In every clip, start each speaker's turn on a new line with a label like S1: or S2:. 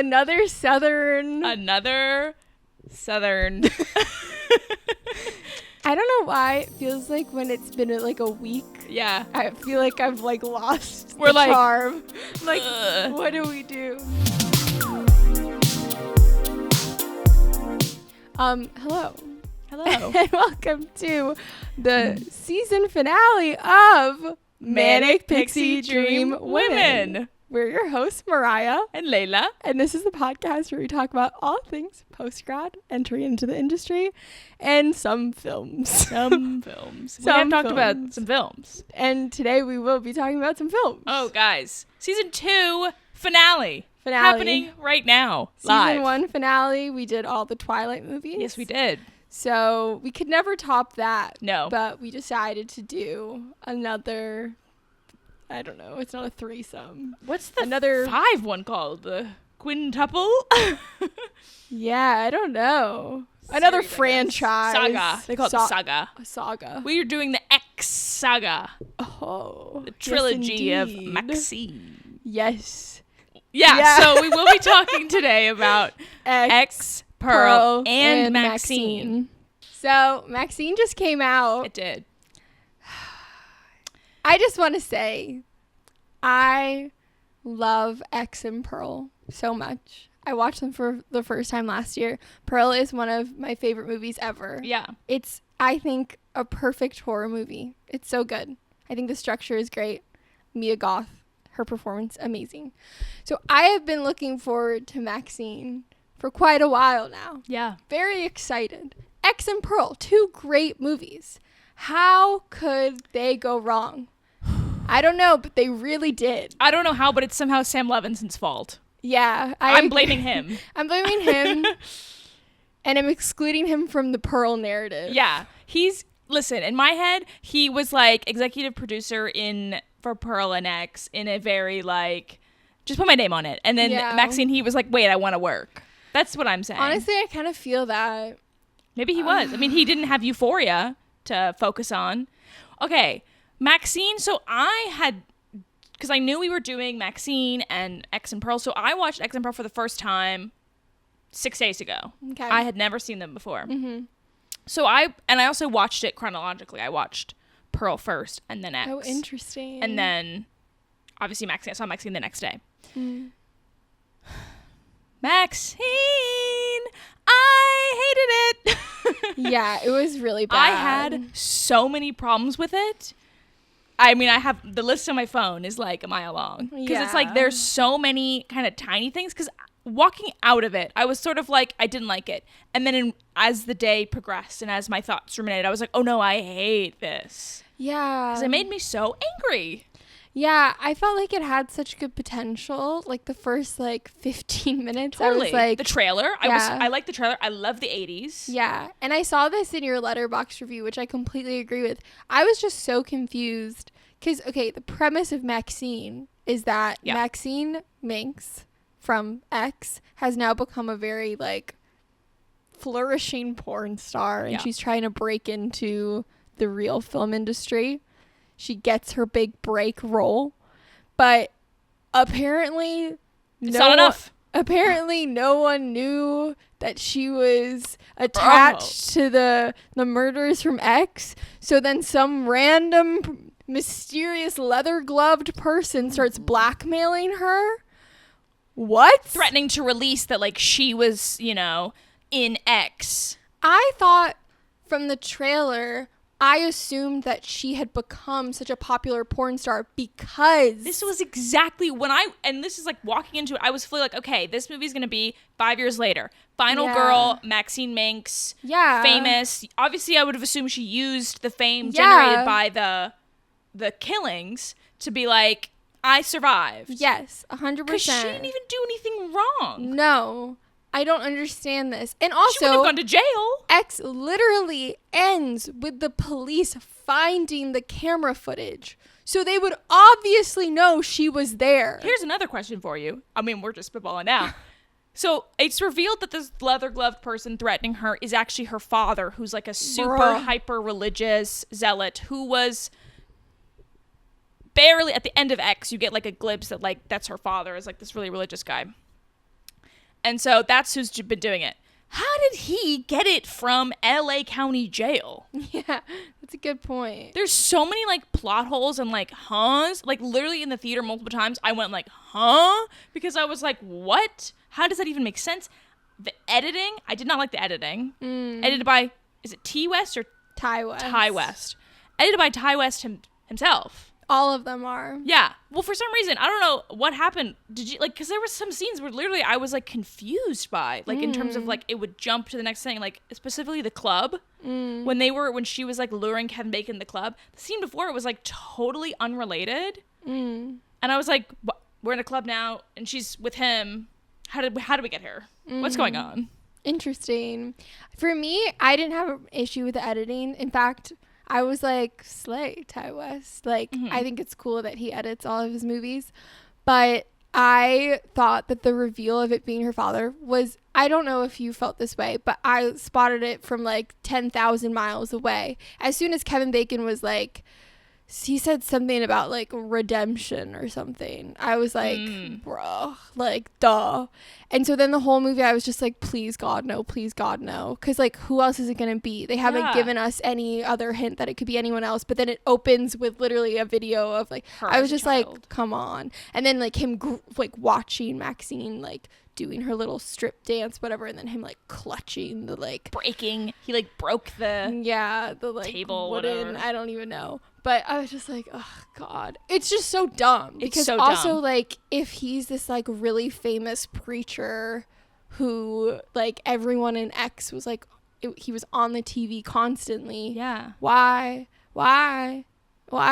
S1: another Southern. I don't know why it feels like when it's been like a week.
S2: Yeah.
S1: I feel like I've like lost
S2: We're
S1: the
S2: like,
S1: charm. Like, what do we do? Hello. And welcome to the season finale of Manic Pixie Dream Women. We're your hosts, Mariah
S2: and Layla.
S1: And this is the podcast where we talk about all things post-grad, entry into the industry, and some films.
S2: We have talked about some films.
S1: And today we will be talking about some films.
S2: Oh, guys. Season 2 finale. Happening right now. Live.
S1: Season 1 finale. We did all the Twilight movies.
S2: Yes, we did.
S1: So we could never top that.
S2: No.
S1: But we decided to do another... I don't know. It's not a threesome.
S2: What's the another 5 one called? The quintuple?
S1: Yeah, I don't know. Another franchise.
S2: Saga. They call it the saga.
S1: A saga.
S2: We are doing the X saga.
S1: Oh.
S2: The trilogy
S1: yes,
S2: of Maxine.
S1: Yes.
S2: Yeah, so we will be talking today about X, Pearl, and Maxine.
S1: So Maxine just came out.
S2: It did.
S1: I just want to say, I love X and Pearl so much. I watched them for the first time last year. Pearl is one of my favorite movies ever.
S2: Yeah.
S1: It's, I think, a perfect horror movie. It's so good. I think the structure is great. Mia Goth, her performance, amazing. So I have been looking forward to Maxine for quite a while now.
S2: Yeah.
S1: Very excited. X and Pearl, 2 great movies. How could they go wrong? I don't know, but they really did.
S2: I don't know how, but it's somehow Sam Levinson's fault.
S1: Yeah.
S2: I'm blaming him.
S1: I'm blaming him. And I'm excluding him from the Pearl narrative.
S2: Yeah. Listen, in my head, he was like executive producer for Pearl and X in a very like, just put my name on it. And then Maxine, he was like, wait, I want to work. That's what I'm saying.
S1: Honestly, I kind of feel that.
S2: Maybe he was. I mean, he didn't have Euphoria to focus on. Okay, Maxine. So because I knew we were doing Maxine and X and Pearl, so I watched X and Pearl for the first time 6 days ago.
S1: Okay.
S2: I had never seen them before.
S1: Mm-hmm.
S2: So I also watched it chronologically. I watched Pearl first and then X.
S1: Oh, interesting.
S2: And then obviously Maxine. I saw Maxine the next day.
S1: Mm.
S2: Maxine, I hated it.
S1: Yeah, it was really bad.
S2: I had so many problems with it. I mean, I have the list on my phone is like a mile long because it's like there's so many kind of tiny things. Because walking out of it, I was sort of like, I didn't like it. And then as the day progressed and as my thoughts ruminated, I was like, oh no, I hate this.
S1: Yeah.
S2: Because it made me so angry.
S1: Yeah, I felt like it had such good potential. Like the first 15 minutes,
S2: Totally.
S1: I was like,
S2: the trailer.
S1: Yeah.
S2: I like the trailer. I love the 80s.
S1: Yeah, and I saw this in your Letterboxd review, which I completely agree with. I was just so confused because, okay, the premise of Maxine is that Maxine Minx from X has now become a very flourishing porn star, and she's trying to break into the real film industry. She gets her big break role, but apparently
S2: it's not enough.
S1: Apparently no one knew that she was attached to the murders from X. So then some random mysterious leather-gloved person starts blackmailing her. What?
S2: Threatening to release that she was, in X.
S1: I thought from the trailer, I assumed that she had become such a popular porn star because...
S2: This was exactly when and this is walking into it, I was feeling okay, this movie's going to be 5 years later. Final girl, Maxine Minx, famous. Obviously, I would have assumed she used the fame generated by the killings to be like, I survived.
S1: Yes, 100%.
S2: Because she didn't even do anything wrong.
S1: No. I don't understand this. And also,
S2: she wouldn't have gone to jail.
S1: X literally ends with the police finding the camera footage. So they would obviously know she was there.
S2: Here's another question for you. I mean, we're just spitballing now. So it's revealed that this leather-gloved person threatening her is actually her father, who's a super hyper-religious zealot who was barely at the end of X. You get a glimpse that that's her father is this really religious guy. And so that's who's been doing it. How did he get it from LA County Jail?
S1: Yeah, that's a good point.
S2: There's so many like plot holes and like huhs. Like literally in the theater multiple times I went like, huh? Because I was like, what? How does that even make sense? The editing, I did not like the editing. Edited by, is it T West or
S1: Ty West?
S2: Ty West. Edited by Ty West himself.
S1: All of them are.
S2: Yeah. Well, for some reason, I don't know what happened. Did you like? Because there were some scenes where literally I was like confused by, like, in terms of like it would jump to the next thing, like specifically the club when she was like luring Kevin Bacon to the club. The scene before it was like totally unrelated, and I was like, we're in a club now, and she's with him. How did we get here? What's going on?
S1: Interesting. For me, I didn't have an issue with the editing. In fact, I was like, slay, Ty West. Like, I think it's cool that he edits all of his movies. But I thought that the reveal of it being her father was, I don't know if you felt this way, but I spotted it from like 10,000 miles away. As soon as Kevin Bacon was like, he said something about like redemption or something, I was like, bro, like, duh. And so then the whole movie I was just like, please God no, because like who else is it gonna be? They haven't given us any other hint that it could be anyone else, but then it opens with literally a video of like her. I was just like, come on. And then like him like watching Maxine like doing her little strip dance, whatever, and then him like clutching the like
S2: breaking, he like broke the
S1: the like
S2: table,
S1: wooden,
S2: whatever.
S1: I don't even know. But I was just like, oh God, it's just so dumb.
S2: It's
S1: because
S2: so
S1: also
S2: dumb.
S1: like if he's this like really famous preacher who like everyone in X was like, he was on the TV constantly.
S2: Yeah.
S1: Why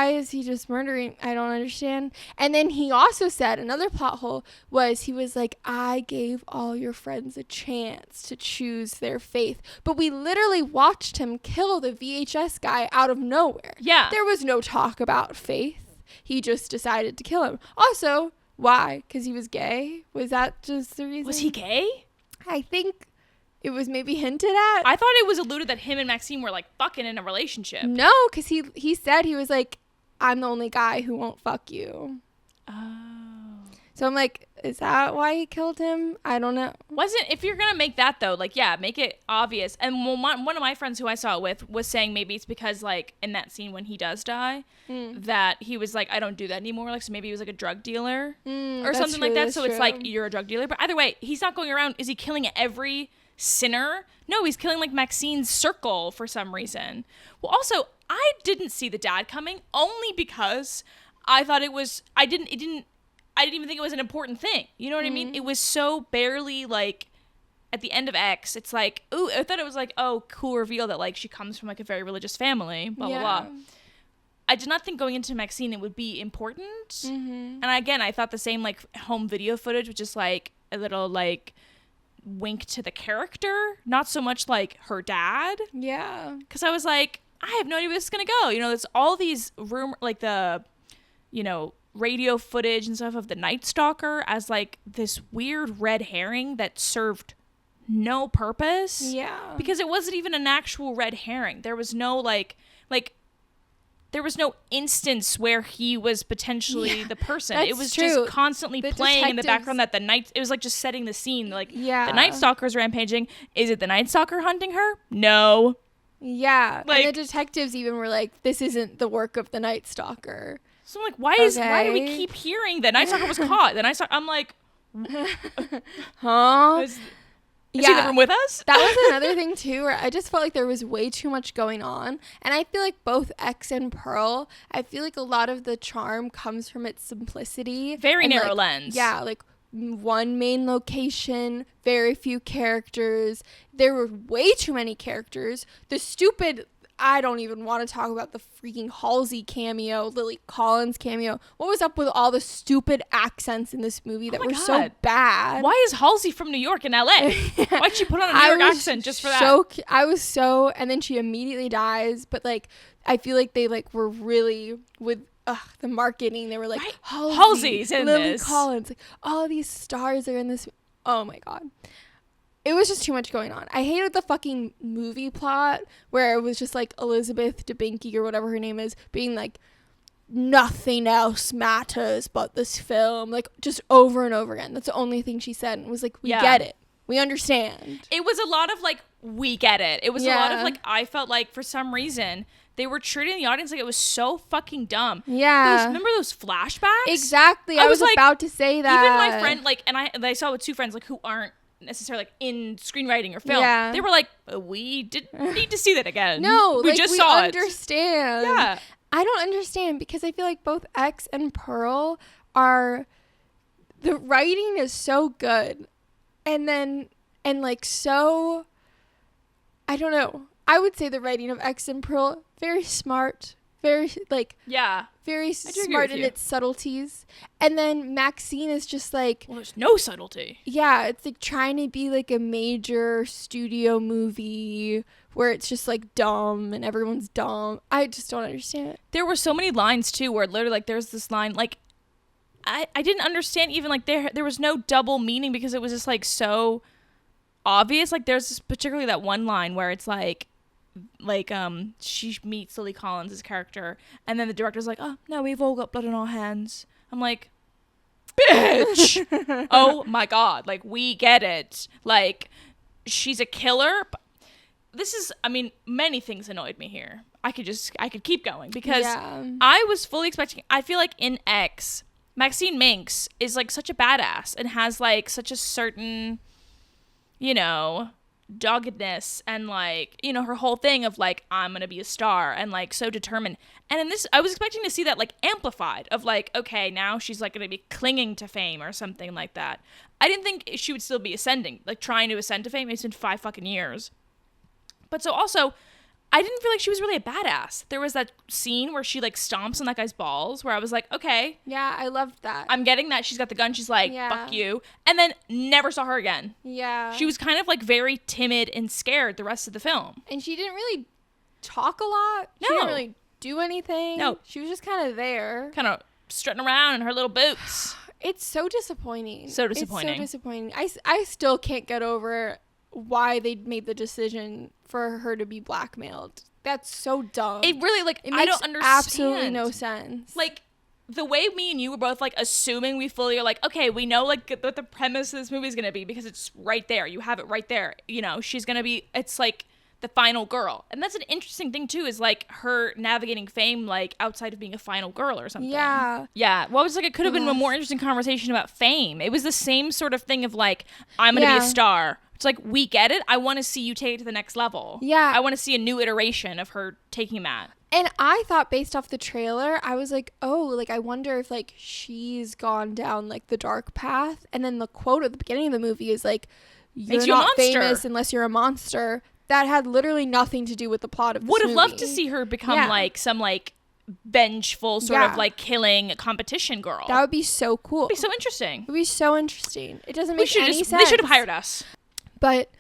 S1: is he just murdering? I don't understand. And then he also said another plot hole was he was like, I gave all your friends a chance to choose their faith. But we literally watched him kill the VHS guy out of nowhere.
S2: Yeah.
S1: There was no talk about faith. He just decided to kill him. Also, why? Because he was gay? Was that just the reason?
S2: Was he gay?
S1: I think it was maybe hinted at.
S2: I thought it was alluded that him and Maxine were like fucking in a relationship.
S1: No, because he said he was like, I'm the only guy who won't fuck you.
S2: Oh.
S1: So I'm like, is that why he killed him? I don't know.
S2: If you're going to make that though, like, yeah, make it obvious. And one of my friends who I saw it with was saying maybe it's because like in that scene when he does die, that he was like, I don't do that anymore. Like, so maybe he was like a drug dealer or something like that. So it's like, you're a drug dealer. But either way, he's not going around. Is he killing every sinner? No, he's killing like Maxine's circle for some reason. Well, also, I didn't see the dad coming only because I thought I didn't even think it was an important thing. You know what I mean? It was so barely like at the end of X, it's like, ooh, I thought it was like, oh, cool reveal that like she comes from like a very religious family, blah, blah, blah. I did not think going into Maxine it would be important. And again, I thought the same like home video footage was just like a little like wink to the character, not so much like her dad.
S1: Yeah.
S2: Because I was like, I have no idea where this is going to go. You know, there's all these like the, you know, radio footage and stuff of the Night Stalker as like this weird red herring that served no purpose.
S1: Yeah.
S2: Because it wasn't even an actual red herring. There was no like there was no instance where he was potentially the person. It was
S1: true.
S2: just constantly playing in the background that it was like just setting the scene. Like, the Night Stalker's rampaging. Is it the Night Stalker hunting her? No.
S1: Yeah.
S2: Like,
S1: and the detectives even were like, this isn't the work of the Night Stalker.
S2: So I'm like, why do we keep hearing that Night Stalker was caught? The Night Stalker, I'm like,
S1: huh?
S2: Is he in the room with us?
S1: That was another thing too, where I just felt like there was way too much going on. And I feel like both X and Pearl, I feel like a lot of the charm comes from its simplicity.
S2: Very
S1: and
S2: narrow
S1: like,
S2: lens.
S1: Yeah, like one main location, very few characters. There were way too many characters. The stupid, I don't even want to talk about the freaking Halsey cameo, Lily Collins cameo. What was up with all the stupid accents in this movie that were so bad?
S2: Why is Halsey from New York and LA? Why'd she put on a New York accent just for that?
S1: I was so, and then she immediately dies. But like, I feel like they like were really with the marketing. They were like,
S2: Halsey's in
S1: Lily
S2: this.
S1: Collins, like all these stars are in this. Oh my God. It was just too much going on. I hated the fucking movie plot where it was just like Elizabeth Debicki or whatever her name is being like nothing else matters but this film, like just over and over again. That's the only thing she said, and it was like, we get it, we understand.
S2: It was a lot of like, we get it. It was a lot of like, I felt like for some reason they were treating the audience like it was so fucking dumb. Remember those flashbacks?
S1: Exactly. I was like, about to say that.
S2: Even my friend, like, and I saw with two friends like who aren't necessarily like in screenwriting or film, they were like, we didn't need to see that again.
S1: No,
S2: we
S1: like,
S2: just
S1: we
S2: saw
S1: understand.
S2: it. Yeah.
S1: I don't understand, because I feel like both X and Pearl are, the writing is so good, and like so, I don't know. I would say the writing of X and Pearl, very smart, very like, very smart in its subtleties. And then Maxine is just like,
S2: well, there's no subtlety.
S1: Yeah, it's like trying to be like a major studio movie where it's just like dumb and everyone's dumb. I just don't understand it.
S2: There were so many lines too where literally like there's this line like I didn't understand, even like there was no double meaning, because it was just like so obvious. Like there's this, particularly that one line where it's like she meets Lily Collins' character, and then the director's like, oh no, we've all got blood on our hands. I'm like, bitch. Oh my god, like we get it, like she's a killer. This is, I mean, many things annoyed me here. I could keep going, because I was fully expecting, I feel like in X, Maxine Minx is like such a badass and has like such a certain, you know, doggedness, and like, you know, her whole thing of like, I'm gonna be a star, and like so determined. And in this, I was expecting to see that like amplified, of like, okay, now she's like gonna be clinging to fame or something like that. I didn't think she would still be ascending, like trying to ascend to fame. It's been 5 fucking years. But so also, I didn't feel like she was really a badass. There was that scene where she like stomps on that guy's balls, where I was like, okay.
S1: Yeah, I loved that.
S2: I'm getting that. She's got the gun. She's like, fuck you. And then never saw her again.
S1: Yeah.
S2: She was kind of like very timid and scared the rest of the film.
S1: And she didn't really talk a lot.
S2: No.
S1: She didn't really do anything.
S2: No.
S1: She was just kind of there.
S2: Kind of strutting around in her little boots.
S1: It's so disappointing.
S2: So disappointing.
S1: It's so disappointing. I still can't get over why they made the decision for her to be blackmailed. That's so dumb.
S2: It really, like,
S1: it makes
S2: I don't understand.
S1: Absolutely no sense.
S2: Like, the way me and you were both, like, assuming we fully are like, okay, we know, like, what the premise of this movie is going to be, because it's right there. You have it right there. You know, she's going to be, it's like the final girl. And that's an interesting thing, too, is, like, her navigating fame, like, outside of being a final girl or something.
S1: Yeah.
S2: Yeah. Well, it was like, it could have been a more interesting conversation about fame. It was the same sort of thing of, like, I'm going to be a star. It's like, we get it. I want to see you take it to the next level.
S1: Yeah.
S2: I want to see a new iteration of her taking that.
S1: And I thought, based off the trailer, I was like, oh, like, I wonder if, like, she's gone down, like, the dark path. And then the quote at the beginning of the movie is, like, you're not famous unless you're a monster. That had literally nothing to do with the plot of this movie.
S2: Would have loved to see her become, like, some, like, vengeful sort of, like, killing competition girl.
S1: That would be so cool.
S2: It'd be so interesting.
S1: It would be so interesting. It doesn't make any sense.
S2: They should have hired us.
S1: But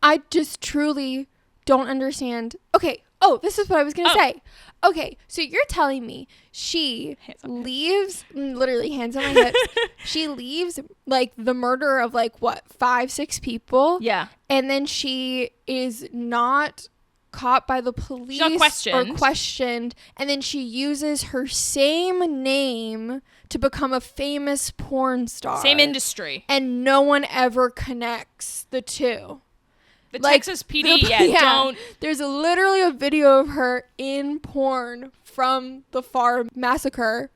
S1: I just truly don't understand. Okay. Oh, this is what I was going to say. Okay. So you're telling me she leaves, literally hands on my hips. She leaves like the murder of like what, 5-6 people.
S2: Yeah.
S1: And then she is not caught by the police or questioned. And then she uses her same name to become a famous porn star.
S2: Same industry.
S1: And no one ever connects the two.
S2: The like, Texas PD, don't.
S1: There's literally a video of her in porn from the Farm Massacre,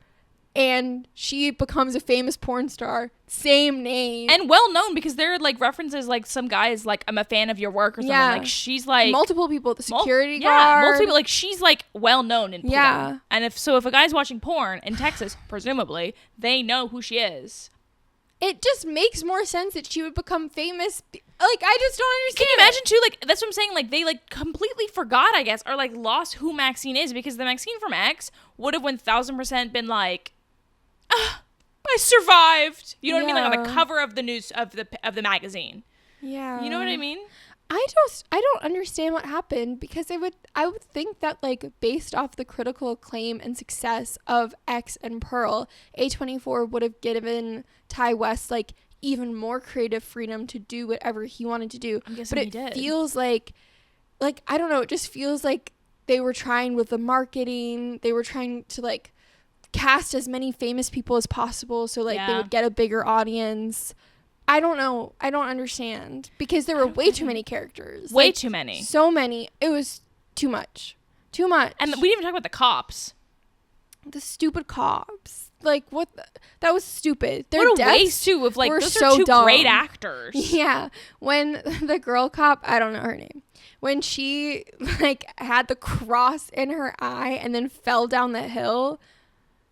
S1: and she becomes a famous porn star. Same name.
S2: And well known, because there are like references, like some guy is like, I'm a fan of your work or something. Like she's like.
S1: Multiple people, the security guard.
S2: Yeah, multiple people. Like she's like well known in porn.
S1: Yeah.
S2: And if a guy's watching porn in Texas, presumably, they know who she is.
S1: It just makes more sense that she would become famous. Like, I just don't understand.
S2: Can you imagine, too? Like, that's what I'm saying. Like, they, like, completely forgot, I guess, or, like, lost who Maxine is, because the Maxine from X would have 1,000% been like, I survived. You know what I mean? Like, on the cover of the news of the magazine.
S1: Yeah.
S2: You know what I mean?
S1: I don't understand what happened, because I would think that, like, based off the critical acclaim and success of X and Pearl, A24 would have given Ty West, like, even more creative freedom to do whatever he wanted to do. But it feels like I don't know, it just feels like they were trying with the marketing, they were trying to like cast as many famous people as possible so like they would get a bigger audience. I don't know. I don't understand because there were way too many characters.
S2: Way too many.
S1: So many. It was too much. Too much.
S2: And we didn't even talk about the cops.
S1: The stupid cops. Like, what? That was stupid. Their
S2: what a waste, too, of, like, those are two great actors.
S1: Yeah. When the girl cop, I don't know her name, when she, like, had the cross in her eye and then fell down the hill,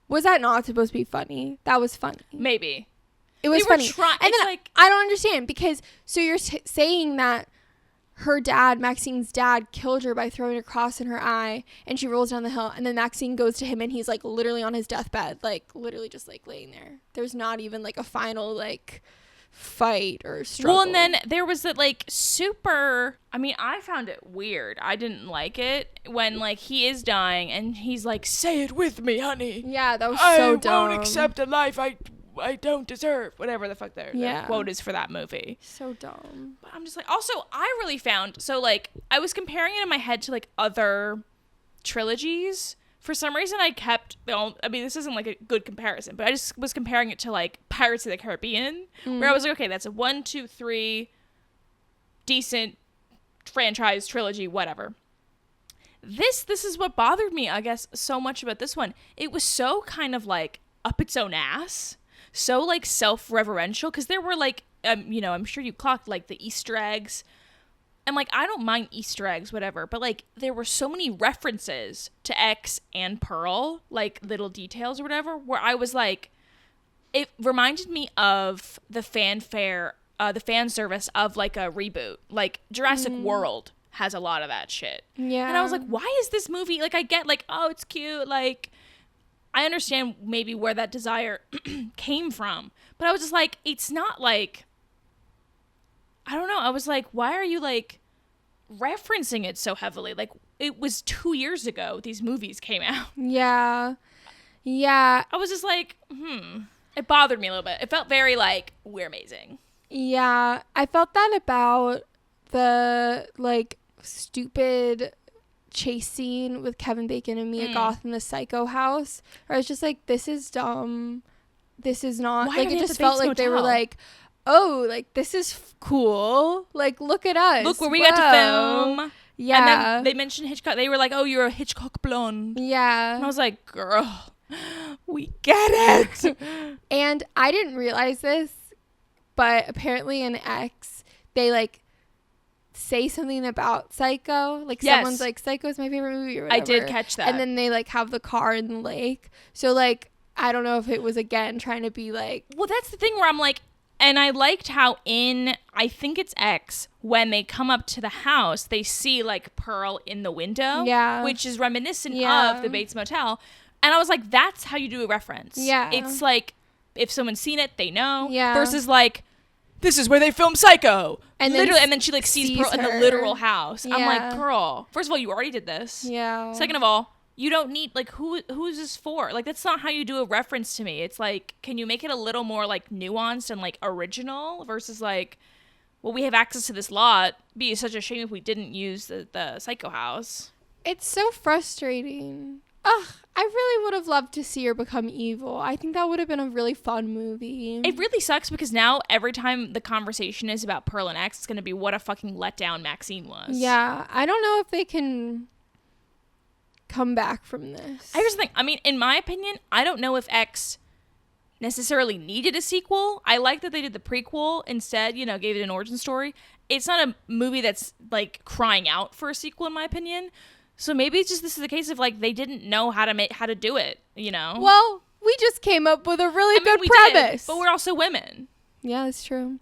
S1: was that not supposed to be funny? That was funny.
S2: Maybe.
S1: It was funny. And then
S2: like,
S1: I don't understand because, so you're saying that her dad, Maxine's dad, killed her by throwing a cross in her eye, and she rolls down the hill, and then Maxine goes to him, and he's, like, literally on his deathbed, like, literally just, like, laying there. There's not even, like, a final, like, fight or struggle.
S2: Well, and then there was that, like, super, I mean, I found it weird. I didn't like it when, like, he is dying, and he's like, say it with me, honey.
S1: Yeah, that was so dumb.
S2: I won't accept a life I don't deserve, whatever the fuck their quote is for that movie.
S1: So dumb.
S2: But I'm just like, also, I really found, so, like, I was comparing it in my head to, like, other trilogies. For some reason, I kept, I mean, this isn't, like, a good comparison, but I just was comparing it to, like, Pirates of the Caribbean, where I was like, okay, that's a 1, 2, 3 decent franchise trilogy, whatever. This is what bothered me, I guess, so much about this one. It was so kind of, like, up its own ass. So, like, self-reverential, because there were, like, you know, I'm sure you clocked, like, the Easter eggs, and, like, I don't mind Easter eggs, whatever, but, like, there were so many references to X and Pearl, like, little details or whatever, where I was, like, it reminded me of the fanfare, the fan service of, like, a reboot, like, Jurassic World has a lot of that shit,
S1: yeah,
S2: and I was like, why is this movie, like, I get, like, oh, it's cute, like, I understand maybe where that desire came from, but I was just like, it's not like, I don't know. I was like, why are you like referencing it so heavily? Like, it was 2 years ago these movies came out.
S1: Yeah. Yeah.
S2: I was just like, It bothered me a little bit. It felt very like, we're amazing.
S1: Yeah. I felt that about the like stupid chase scene with Kevin Bacon and Mia Goth in the Psycho house, where I was just like, this is dumb, this is not,
S2: why
S1: like, it just felt like they were like, oh, like, this is cool, like, look at us,
S2: look where we got to film.
S1: Yeah.
S2: And then they mentioned Hitchcock. They were like, oh, you're a Hitchcock blonde.
S1: Yeah.
S2: And I was like, girl, we get it.
S1: And I didn't realize this, but apparently in X they like say something about Psycho, like someone's like, Psycho is my favorite movie or whatever.
S2: I did catch that.
S1: And then they like have the car in the lake, so like I don't know if it was again trying to be like,
S2: well, that's the thing where I'm like, and I liked how in, I think it's X, when they come up to the house, they see like Pearl in the window, which is reminiscent of the Bates Motel, and I was like, that's how you do a reference. It's like, if someone's seen it, they know, versus like, this is where they filmed Psycho. And literally, and then she like sees Pearl in the literal house. I'm like, girl, first of all, you already did this. Second of all, you don't need, like, who's this for? Like, that's not how you do a reference to me. It's like, can you make it a little more like nuanced and like original versus like, well, we have access to this lot. It'd be such a shame if we didn't use the Psycho house.
S1: It's so frustrating. Ugh, I really would have loved to see her become evil. I think that would have been a really fun movie.
S2: It really sucks because now every time the conversation is about Pearl and X, it's going to be what a fucking letdown Maxine was.
S1: Yeah, I don't know if they can come back from this.
S2: Here's the thing. I mean, in my opinion, I don't know if X necessarily needed a sequel. I like that they did the prequel instead, you know, gave it an origin story. It's not a movie that's like crying out for a sequel, in my opinion. So maybe it's just, this is a case of like they didn't know how to do it, you know?
S1: Well, we just came up with a really good premise.
S2: But we're also women.
S1: Yeah, that's true.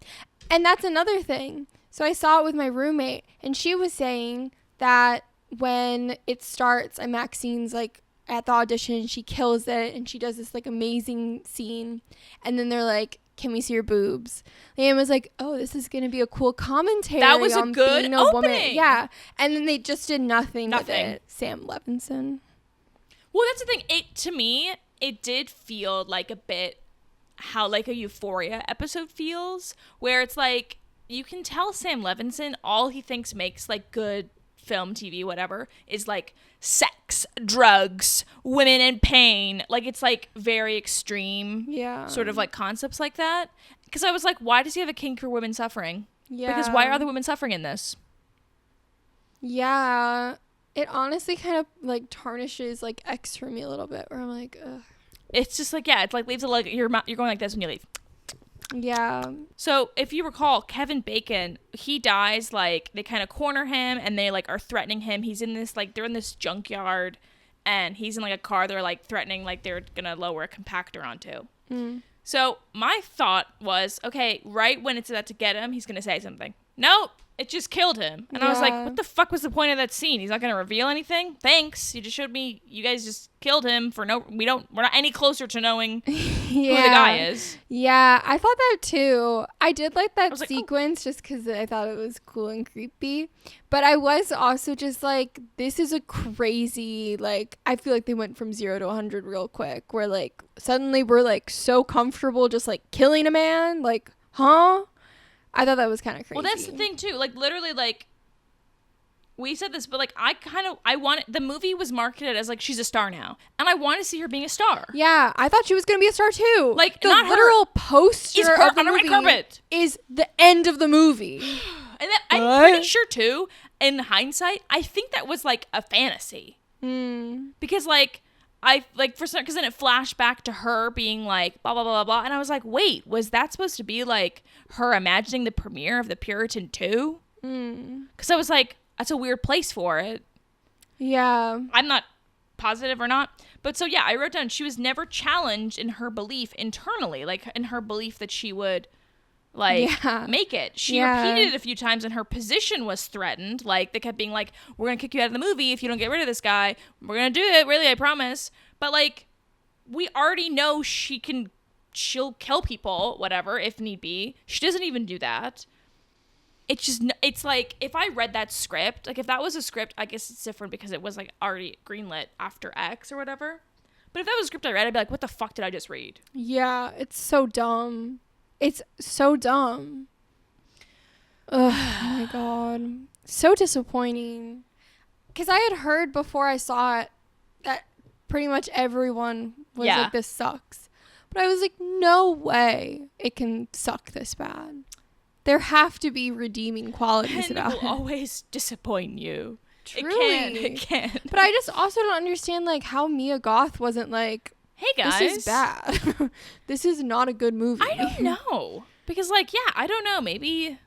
S1: And that's another thing. So I saw it with my roommate, and she was saying that when it starts and Maxine's like at the audition, she kills it and she does this like amazing scene, and then they're like, can we see your boobs? Liam was like, oh, this is gonna be a cool commentary.
S2: That was a good
S1: being a
S2: opening.
S1: Woman. Yeah. And then they just did nothing with it. Sam Levinson.
S2: Well, that's the thing. To me, it did feel like a bit how like a Euphoria episode feels, where it's like, you can tell Sam Levinson all he thinks makes like good film, TV, whatever, is like sex, drugs, women in pain. Like, it's like very extreme sort of like concepts like that. Because I was like, why does he have a kink for women suffering? Yeah. Because why are the women suffering in this?
S1: Yeah. It honestly kind of like tarnishes like X for me a little bit, where I'm like, ugh.
S2: It's just like, it's like leaves it like you're going like this when you leave.
S1: Yeah.
S2: So if you recall, Kevin Bacon, he dies, like they kind of corner him and they like are threatening him. He's in this like, they're in this junkyard and he's in like a car they're like threatening, like they're gonna lower a compactor onto. So my thought was, okay, right when it's about to get him, he's gonna say something. Nope, it just killed him. And I was like, what the fuck was the point of that scene? He's not gonna reveal anything? Thanks, you just showed me you guys just killed him for we're not any closer to knowing who the guy is.
S1: Yeah, I thought that too. I did like that sequence just because I thought it was cool and creepy. But I was also just like, this is a crazy, like, I feel like they went from 0 to 100 real quick, where like suddenly we're like so comfortable just like killing a man. Like, huh? I thought that was kind of crazy.
S2: Well, that's the thing too. Like, literally, like, we said this, but like, I wanted, the movie was marketed as like, she's a star now. And I want to see her being a star.
S1: Yeah, I thought she was going to be a star too.
S2: Like,
S1: the literal poster
S2: is her
S1: of the
S2: on the red
S1: movie
S2: carpet.
S1: Is the end of the movie.
S2: And then, I'm pretty sure too, in hindsight, I think that was like a fantasy. Because like, because then it flashed back to her being like, blah, blah, blah, blah, blah. And I was like, wait, was that supposed to be like her imagining the premiere of The Puritan 2? Because I was like, that's a weird place for it.
S1: Yeah.
S2: I'm not positive or not. But so, yeah, I wrote down she was never challenged in her belief internally, like in her belief that she would make it. She repeated it a few times and her position was threatened. Like, they kept being like, we're going to kick you out of the movie if you don't get rid of this guy. We're going to do it, really, I promise. But, like, we already know she'll kill people, whatever, if need be. She doesn't even do that. It's like, if I read that script, like, if that was a script, I guess it's different because it was, like, already greenlit after X or whatever. But if that was a script I read, I'd be like, what the fuck did I just read?
S1: Yeah, it's so dumb. It's so dumb. Ugh, oh my god. So disappointing. Because I had heard before I saw it that pretty much everyone was like, this sucks. But I was like, no way it can suck this bad. There have to be redeeming qualities about it.
S2: And it will always disappoint you.
S1: Truly.
S2: It can.
S1: But I just also don't understand, like, how Mia Goth wasn't like, hey guys, this is bad. This is not a good movie.
S2: I don't know. Because, like, I don't know. Maybe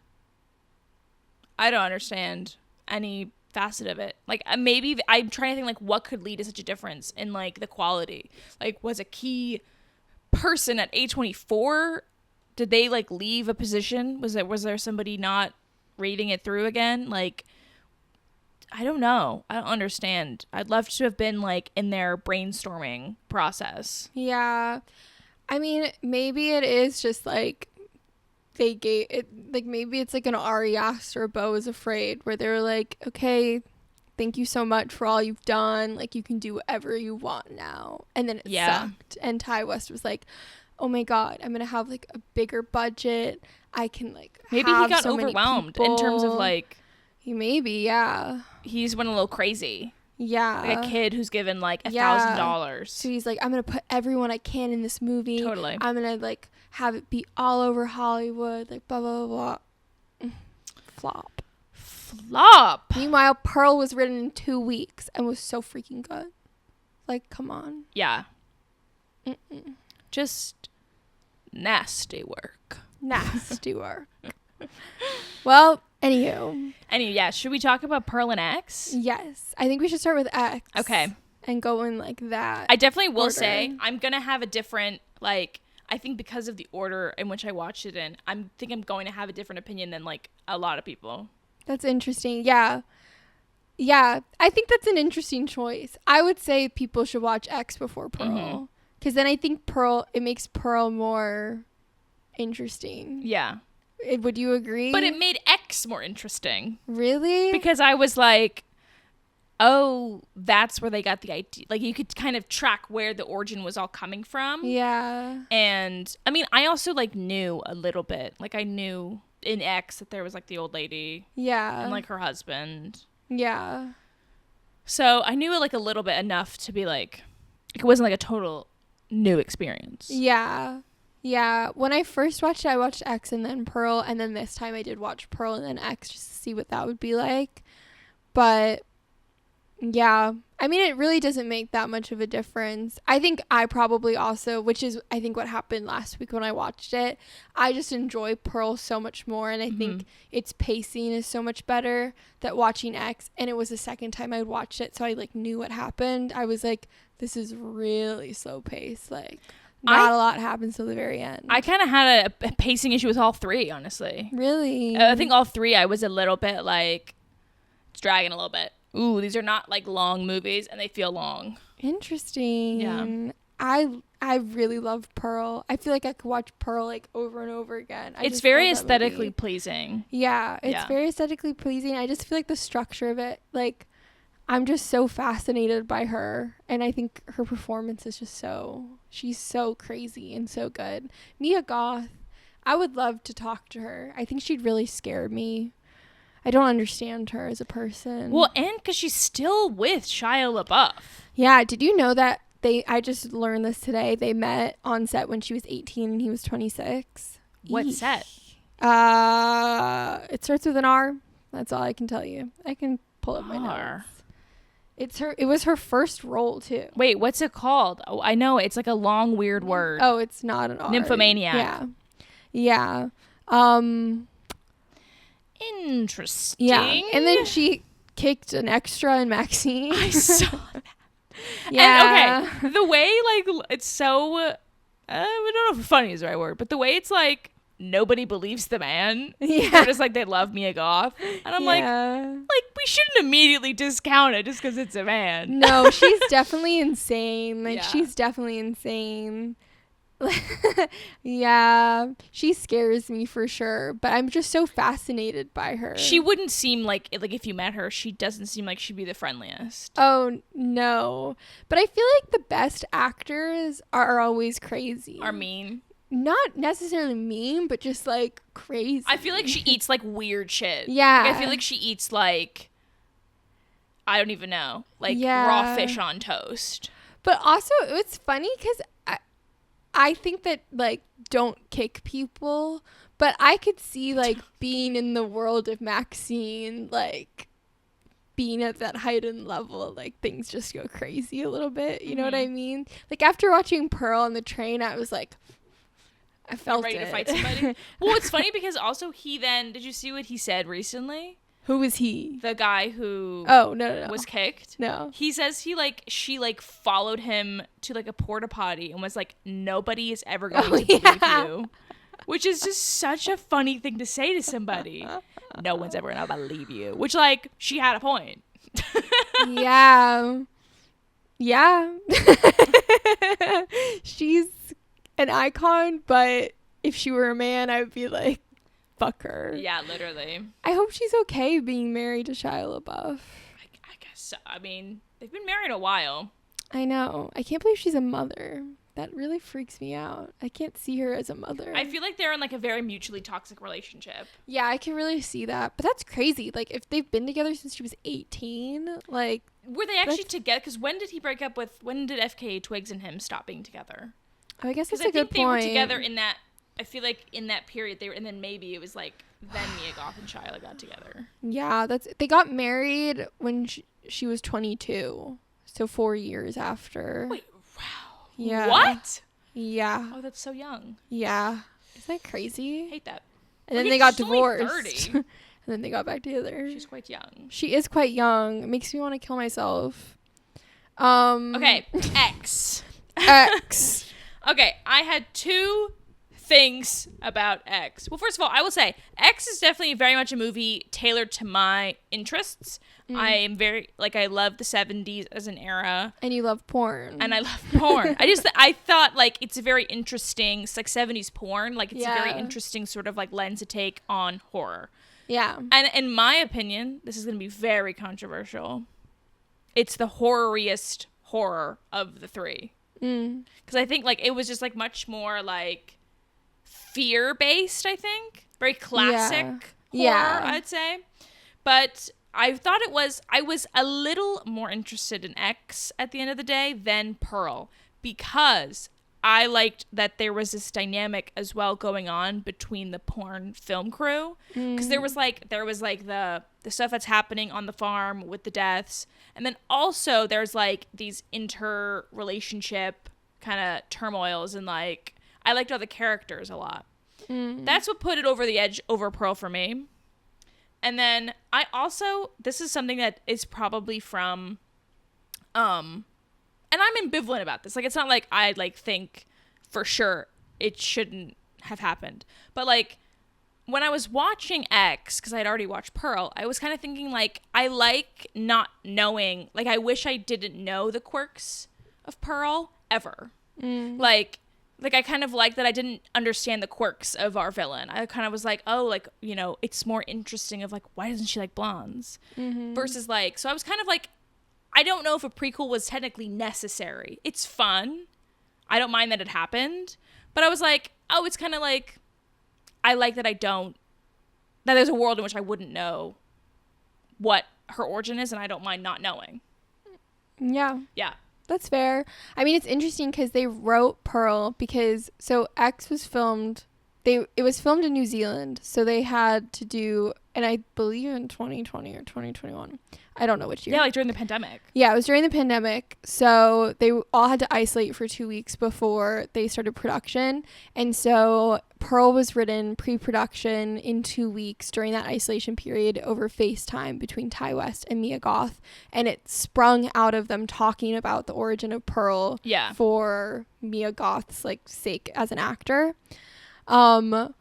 S2: I don't understand any facet of it. Like, maybe I'm trying to think, like, what could lead to such a difference in, like, the quality. Like, was a key person at A24? Did they, like, leave a position? Was there somebody not reading it through again? Like, I don't know. I don't understand. I'd love to have been, like, in their brainstorming process.
S1: Yeah. I mean, maybe it is just, like, they gave it, like, maybe it's, like, an Ari Aster, Beau is Afraid, where they were like, okay, thank you so much for all you've done. Like, you can do whatever you want now. And then it sucked. And Ty West was like, oh, my God, I'm going to have, like, a bigger budget. I can, like,
S2: maybe he got overwhelmed in terms of, like, he's went a little crazy. Yeah. Like a kid who's given like $1,000.
S1: So he's like, I'm going to put everyone I can in this movie.
S2: Totally.
S1: I'm going to like have it be all over Hollywood. Like blah, blah, blah, blah. Flop. Meanwhile, Pearl was written in 2 weeks and was so freaking good. Like, come on.
S2: Yeah. Just nasty work.
S1: Nasty work. Well, anywho,
S2: yeah. Should we talk about Pearl and X?
S1: Yes. I think we should start with X.
S2: Okay.
S1: And go in like that.
S2: I definitely will say I'm going to have a different, like, I think because of the order in which I watched it in, I'm going to have a different opinion than like a lot of people.
S1: That's interesting. Yeah. Yeah. I think that's an interesting choice. I would say people should watch X before Pearl. Because then I think it makes Pearl more interesting. Yeah. Would you agree?
S2: But it made X more interesting.
S1: Really?
S2: Because I was like, oh, that's where they got the idea. Like, you could kind of track where the origin was all coming from.
S1: Yeah.
S2: And, I mean, I also, like, knew a little bit. Like, I knew in X that there was, like, the old lady.
S1: Yeah.
S2: And, like, her husband.
S1: Yeah.
S2: So I knew it like a little bit enough to be like it wasn't like a total new experience.
S1: Yeah. Yeah. When I first watched it, I watched X and then Pearl, and then this time I did watch Pearl and then X just to see what that would be like. But yeah, I mean, it really doesn't make that much of a difference. I think I probably also, which is I think what happened last week when I watched it, I just enjoy Pearl so much more, and I think its pacing is so much better that watching X, and it was the second time I watched it, so I like knew what happened. I was like, this is really slow paced, like not a lot happens till the very end.
S2: I kind of had a pacing issue with all three, honestly.
S1: Really?
S2: I think all three I was a little bit like, it's dragging a little bit. Ooh, these are not like long movies and they feel long.
S1: Interesting.
S2: Yeah.
S1: I really love Pearl. I feel like I could watch Pearl like over and over again.
S2: It's very aesthetically pleasing.
S1: Yeah, it's very aesthetically pleasing. I just feel like the structure of it, like, I'm just so fascinated by her, and I think her performance is just she's so crazy and so good. Mia Goth, I would love to talk to her. I think she'd really scare me. I don't understand her as a person.
S2: Well, and because she's still with Shia LaBeouf.
S1: Yeah, did you know that I just learned this today, they met on set when she was 18 and he was 26?
S2: What set?
S1: It starts with an R. That's all I can tell you. I can pull up my notes. It was her first role too.
S2: Wait, what's it called? Oh, I know, it's like a long weird word.
S1: Oh, it's not an R.
S2: Nymphomaniac.
S1: Yeah.
S2: Interesting.
S1: Yeah. And then she kicked an extra in Maxine.
S2: I saw that.
S1: Yeah.
S2: And, okay, the way like it's so I don't know if funny is the right word, but the way it's like nobody believes the man.
S1: Yeah.
S2: They're just like, they love Mia Goth. And I'm like we shouldn't immediately discount it just because it's a man.
S1: No, she's definitely insane. Like,
S2: Yeah.
S1: she's definitely insane. Yeah, she scares me for sure, but I'm just so fascinated by her.
S2: She wouldn't seem like if you met her, she doesn't seem like she'd be the friendliest.
S1: Oh, no. But I feel like the best actors are always crazy.
S2: Are mean.
S1: Not necessarily mean, but just like crazy.
S2: I feel like she eats like weird shit.
S1: Yeah.
S2: Like, I feel like she eats like, I don't even know, like
S1: Yeah.
S2: raw fish on toast.
S1: But also, it's funny because I think that, like, don't kick people, but I could see, like, being in the world of Maxine, like, being at that heightened level, like, things just go crazy a little bit. You know what I mean? Like, after watching Pearl on the train, I was like, I felt
S2: ready
S1: it.
S2: to fight somebody. Well, it's funny because also did you see what he said recently?
S1: Who was he?
S2: The guy who
S1: No.
S2: was kicked.
S1: No.
S2: He says she followed him to like a porta potty and was like, nobody is ever going to believe you. Which is just such a funny thing to say to somebody. No one's ever gonna believe you. Which, like, she had a point.
S1: Yeah. She's an icon, but if she were a man, I would be like, fuck her.
S2: Yeah, literally.
S1: I hope she's okay being married to Shia LaBeouf.
S2: I guess so. I mean, they've been married a while.
S1: I know. I can't believe she's a mother. That really freaks me out. I can't see her as a mother.
S2: I feel like they're in like a very mutually toxic relationship.
S1: Yeah, I can really see that. But that's crazy. Like, if they've been together since she was 18, like...
S2: Were they actually together? Because when did FKA Twigs and him stop being together?
S1: Oh, I guess that's a
S2: Because
S1: good
S2: I think they
S1: point.
S2: were together in that... I feel like in that period they were, and then maybe it was like then Mia Goth and Shia got together.
S1: Yeah, they got married when she was 22, so 4 years after.
S2: Wait, wow.
S1: Yeah.
S2: What?
S1: Yeah.
S2: Oh, that's so young.
S1: Yeah. Isn't that crazy?
S2: Hate that.
S1: And then
S2: Okay,
S1: they got
S2: she's only
S1: divorced.
S2: 30.
S1: And then they got back together.
S2: She's quite young.
S1: She is quite young. It makes me want to kill myself.
S2: Okay, X.
S1: X.
S2: Okay, I had two things about X. Well, first of all, I will say X is definitely very much a movie tailored to my interests. I am I love the 70s as an era.
S1: And you love porn.
S2: And I love porn. I thought like it's a very interesting, it's like 70s porn. Like it's a very interesting sort of like lens to take on horror.
S1: Yeah.
S2: And in my opinion, this is going to be very controversial. It's the horroriest horror of the three. Because I think like it was just like much more like fear-based, I think. Very classic horror, I'd say. But I was a little more interested in X at the end of the day than Pearl, because I liked that there was this dynamic as well going on between the porn film crew, because there was the stuff that's happening on the farm with the deaths, and then also there's like these interrelationship kind of turmoils, and like I liked all the characters a lot. That's what put it over the edge over Pearl for me. And then I also, this is something that is probably from, and I'm ambivalent about this. Like, it's not like I like think for sure it shouldn't have happened. But like when I was watching X, because I had already watched Pearl, I was kind of thinking like, I like not knowing, like I wish I didn't know the quirks of Pearl ever. Like I kind of like that I didn't understand the quirks of our villain. I kind of was like, oh, like, you know, it's more interesting of like, why doesn't she like blondes? Versus like, so I was kind of like, I don't know if a prequel was technically necessary. It's fun. I don't mind that it happened. But I was like, oh, it's kind of like, I like that that there's a world in which I wouldn't know what her origin is, and I don't mind not knowing.
S1: Yeah.
S2: Yeah.
S1: That's fair. I mean, it's interesting because they wrote Pearl because, so X was filmed, it was filmed in New Zealand, so they had to do, and I believe in 2020 or 2021. I don't know which year.
S2: Yeah, like during the pandemic.
S1: Yeah, it was during the pandemic. So they all had to isolate for 2 weeks before they started production. And so Pearl was written pre-production in 2 weeks during that isolation period over FaceTime between Ty West and Mia Goth. And it sprung out of them talking about the origin of Pearl for Mia Goth's like sake as an actor. And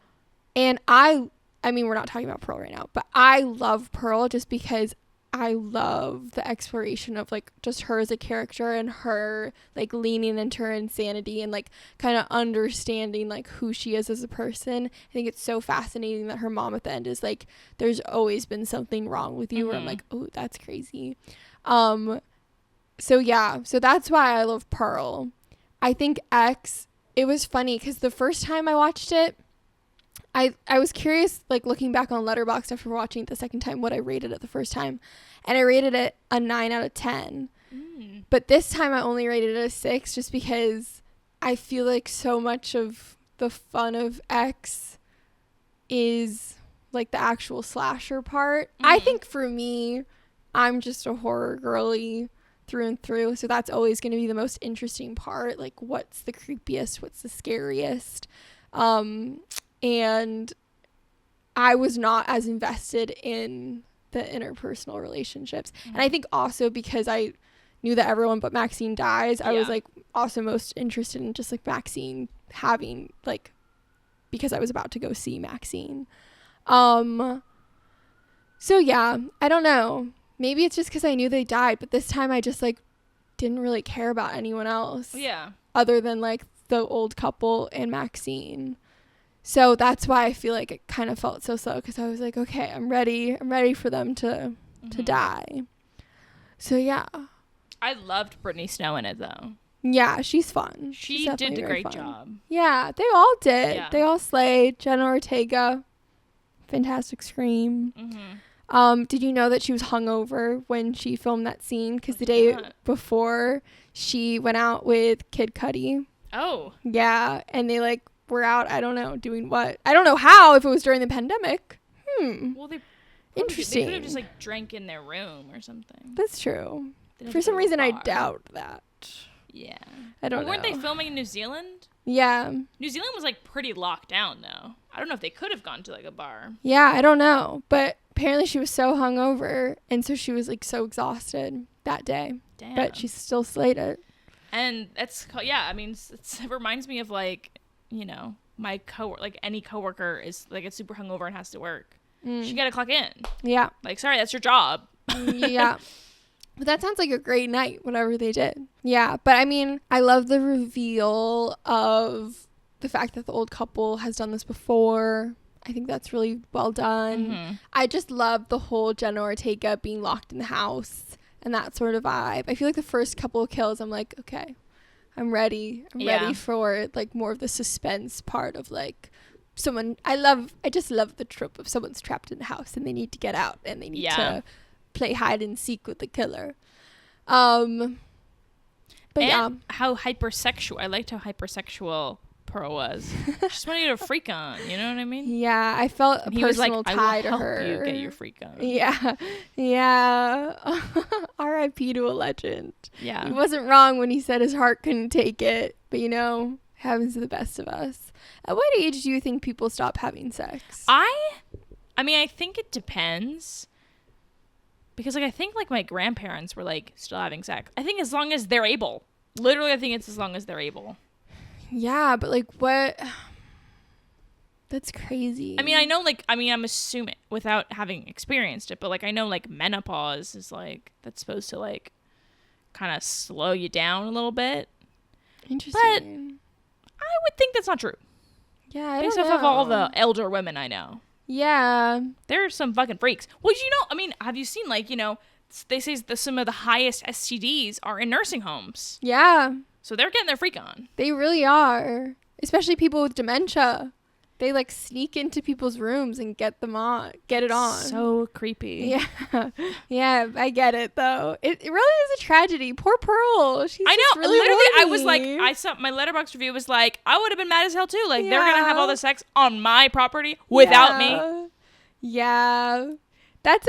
S1: I mean, we're not talking about Pearl right now, but I love Pearl just because I love the exploration of like just her as a character and her like leaning into her insanity and like kind of understanding like who she is as a person. I think it's so fascinating that her mom at the end is like, there's always been something wrong with you. Where I'm like, oh, that's crazy. So yeah, so that's why I love Pearl. I think X, it was funny because the first time I watched it, I was curious, like looking back on Letterboxd after watching it the second time, what I rated it the first time. And I rated it a 9 out of 10. But this time I only rated it a 6 just because I feel like so much of the fun of X is like the actual slasher part. I think for me, I'm just a horror girly through and through. So that's always going to be the most interesting part. Like what's the creepiest? What's the scariest? And I was not as invested in the interpersonal relationships. And I think also because I knew that everyone but Maxine dies, I was like also most interested in just like Maxine having like, because I was about to go see Maxine. So yeah, I don't know. Maybe it's just because I knew they died, but this time I just like didn't really care about anyone else. Yeah. Other than like the old couple and Maxine. So that's why I feel like it kind of felt so slow because I was like, okay, I'm ready for them to die. So yeah.
S2: I loved Brittany Snow in it though.
S1: Yeah, she's fun.
S2: She did a great job.
S1: Yeah, they all did. Yeah. They all slayed. Jenna Ortega, fantastic scream. Did you know that she was hungover when she filmed that scene? Because the day before she went out with Kid Cudi. Oh. Yeah, and they like were out, I don't know, doing what? I don't know how, if it was during the pandemic. Well, interesting.
S2: They could have just like drank in their room or something.
S1: That's true. For some reason, I doubt that.
S2: Yeah.
S1: I don't know.
S2: Weren't they filming in New Zealand?
S1: Yeah.
S2: New Zealand was like pretty locked down though. I don't know if they could have gone to like a bar.
S1: Yeah, I don't know. But apparently she was so hungover, and so she was like so exhausted that day. Damn. But she still slayed it.
S2: And that's, yeah, I mean, it reminds me of like, you know, my like any coworker is like it's super hungover and has to work. She got to clock in. Yeah. Like, sorry, that's your job.
S1: Yeah. But that sounds like a great night, whatever they did. Yeah. But I mean, I love the reveal of the fact that the old couple has done this before. I think that's really well done. I just love the whole Jenna Ortega being locked in the house and that sort of vibe. I feel like the first couple of kills, I'm like, okay, I'm ready. I'm ready for like more of the suspense part of like someone. I just love the trope of someone's trapped in the house and they need to get out and they need to play hide and seek with the killer. But
S2: and
S1: yeah,
S2: how hypersexual. I liked how hypersexual Pearl was. She just wanted to get a freak on. You know what I mean?
S1: yeah, I felt a
S2: And he was like,
S1: personal
S2: I
S1: tie
S2: will
S1: to
S2: help
S1: her.
S2: you get your freak on.
S1: Yeah, yeah. R.I.P. to a legend.
S2: Yeah.
S1: He wasn't wrong when he said his heart couldn't take it, but happens to the best of us. At what age do you think people stop having sex?
S2: I mean, I think it depends. Because, like, I think, like, my grandparents were, like, still having sex. I think as long as they're able. Literally, I think it's as long as they're able.
S1: Yeah, but, like, what? That's crazy.
S2: I mean, I know, like, I'm assuming, without having experienced it, but, like, I know, like, menopause is, like, that's supposed to, like, kind of slow you down a little bit.
S1: Interesting.
S2: I would think that's not true.
S1: Yeah, I
S2: Based
S1: don't
S2: off
S1: know.
S2: of all the elder women I know.
S1: Yeah.
S2: There are some fucking freaks. Well, I mean, have you seen, like, they say some of the highest STDs are in nursing homes.
S1: Yeah.
S2: So they're getting their freak on.
S1: They really are. Especially people with dementia. They, like, sneak into people's rooms and get it on.
S2: So creepy.
S1: Yeah. Yeah, I get it, though. It really is a tragedy. Poor Pearl. She's
S2: I know.
S1: just really
S2: Literally, I
S1: horny.
S2: was like, I saw my Letterboxd review was like, I would have been mad as hell too. Like, they're going to have all the sex on my property without me.
S1: Yeah. That's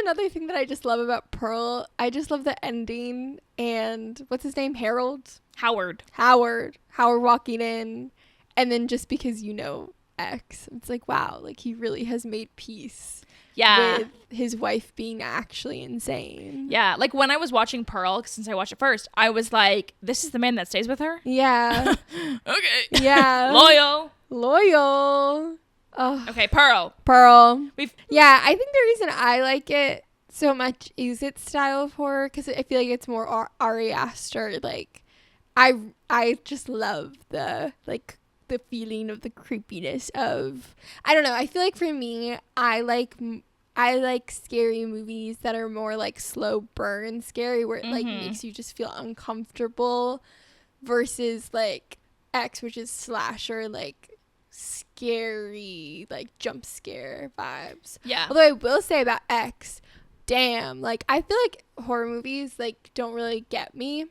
S1: another thing that I just love about Pearl. I just love the ending. And what's his name? Harold?
S2: Howard
S1: walking in. And then just because X, it's like, wow, like he really has made peace with his wife being actually insane.
S2: Yeah, like when I was watching Pearl, since I watched it first, I was like, this is the man that stays with her?
S1: Yeah.
S2: Okay.
S1: Yeah. Loyal. Oh.
S2: Okay, Pearl.
S1: Yeah, I think the reason I like it so much is its style of horror, because I feel like it's more Ari Aster. Like, I just love the feeling of the creepiness of, I don't know, I feel like for me, I like scary movies that are more like slow burn scary, where it like makes you just feel uncomfortable, versus like X, which is slasher, like scary, like jump scare vibes.
S2: Yeah.
S1: Although I will say about X, damn, like I feel like horror movies like don't really get me.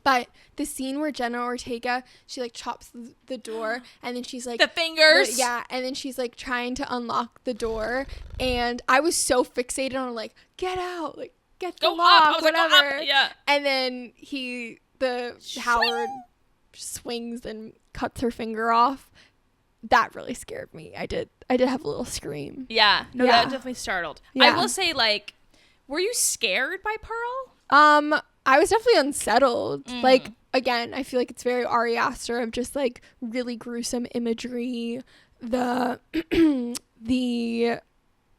S1: But the scene where Jenna Ortega, she like chops the door, and then she's like,
S2: the fingers.
S1: And then she's like trying to unlock the door, and I was so fixated on like, get out, like get the lock, whatever.
S2: Like, go up. Yeah.
S1: And then Howard swings and cuts her finger off. That really scared me. I did have a little scream.
S2: Yeah. No, that definitely startled.
S1: Yeah.
S2: I will say, like, were you scared by Pearl?
S1: I was definitely unsettled. Like, again, I feel like it's very Ari Aster of just like really gruesome imagery. The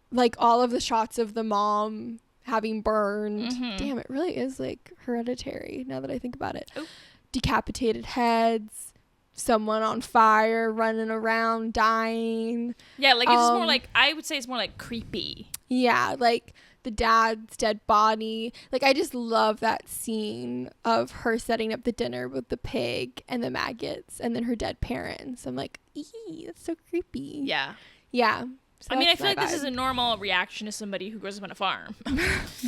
S1: like all of the shots of the mom having burned. Damn, it really is like Hereditary now that I think about it.
S2: Ooh.
S1: Decapitated heads, someone on fire, running around, dying.
S2: Yeah, like it's more like, I would say it's more like creepy.
S1: Yeah, like the dad's dead body. Like, I just love that scene of her setting up the dinner with the pig and the maggots and then her dead parents. I'm like, ee, that's so creepy.
S2: Yeah.
S1: Yeah. So
S2: I mean, I feel like
S1: vibe.
S2: this is a normal reaction to somebody who grows up on a farm.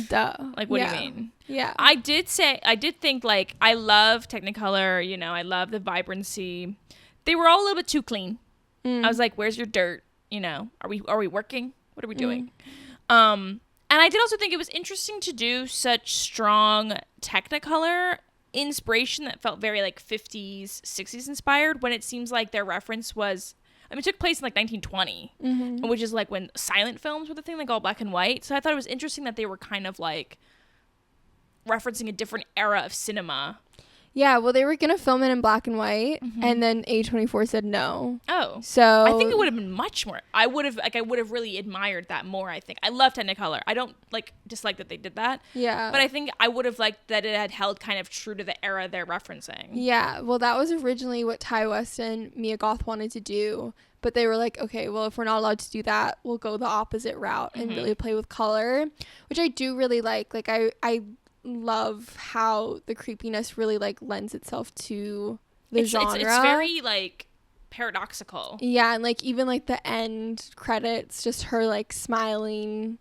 S1: Duh.
S2: Like, what do you mean?
S1: Yeah.
S2: I did think, like, I love Technicolor, I love the vibrancy. They were all a little bit too clean. I was like, where's your dirt? Are we working? What are we doing? And I did also think it was interesting to do such strong Technicolor inspiration that felt very like 50s, 60s inspired, when it seems like their reference was, it took place in like 1920, which is like when silent films were the thing, like all black and white. So I thought it was interesting that they were kind of like referencing a different era of cinema.
S1: Yeah, well, they were going to film it in black and white, and then A24 said no.
S2: Oh.
S1: So
S2: I think it would have been much more. I would have really admired that more, I think. I love Technicolor. I don't, dislike that they did that.
S1: Yeah.
S2: But I think I would have liked that it had held kind of true to the era they're referencing.
S1: Yeah, well, that was originally what Ty West and Mia Goth wanted to do, but they were like, okay, well, if we're not allowed to do that, we'll go the opposite route and really play with color, which I do really like. Like, I love how the creepiness really lends itself to the genre.
S2: It's very paradoxical.
S1: Yeah, and even the end credits, just her smiling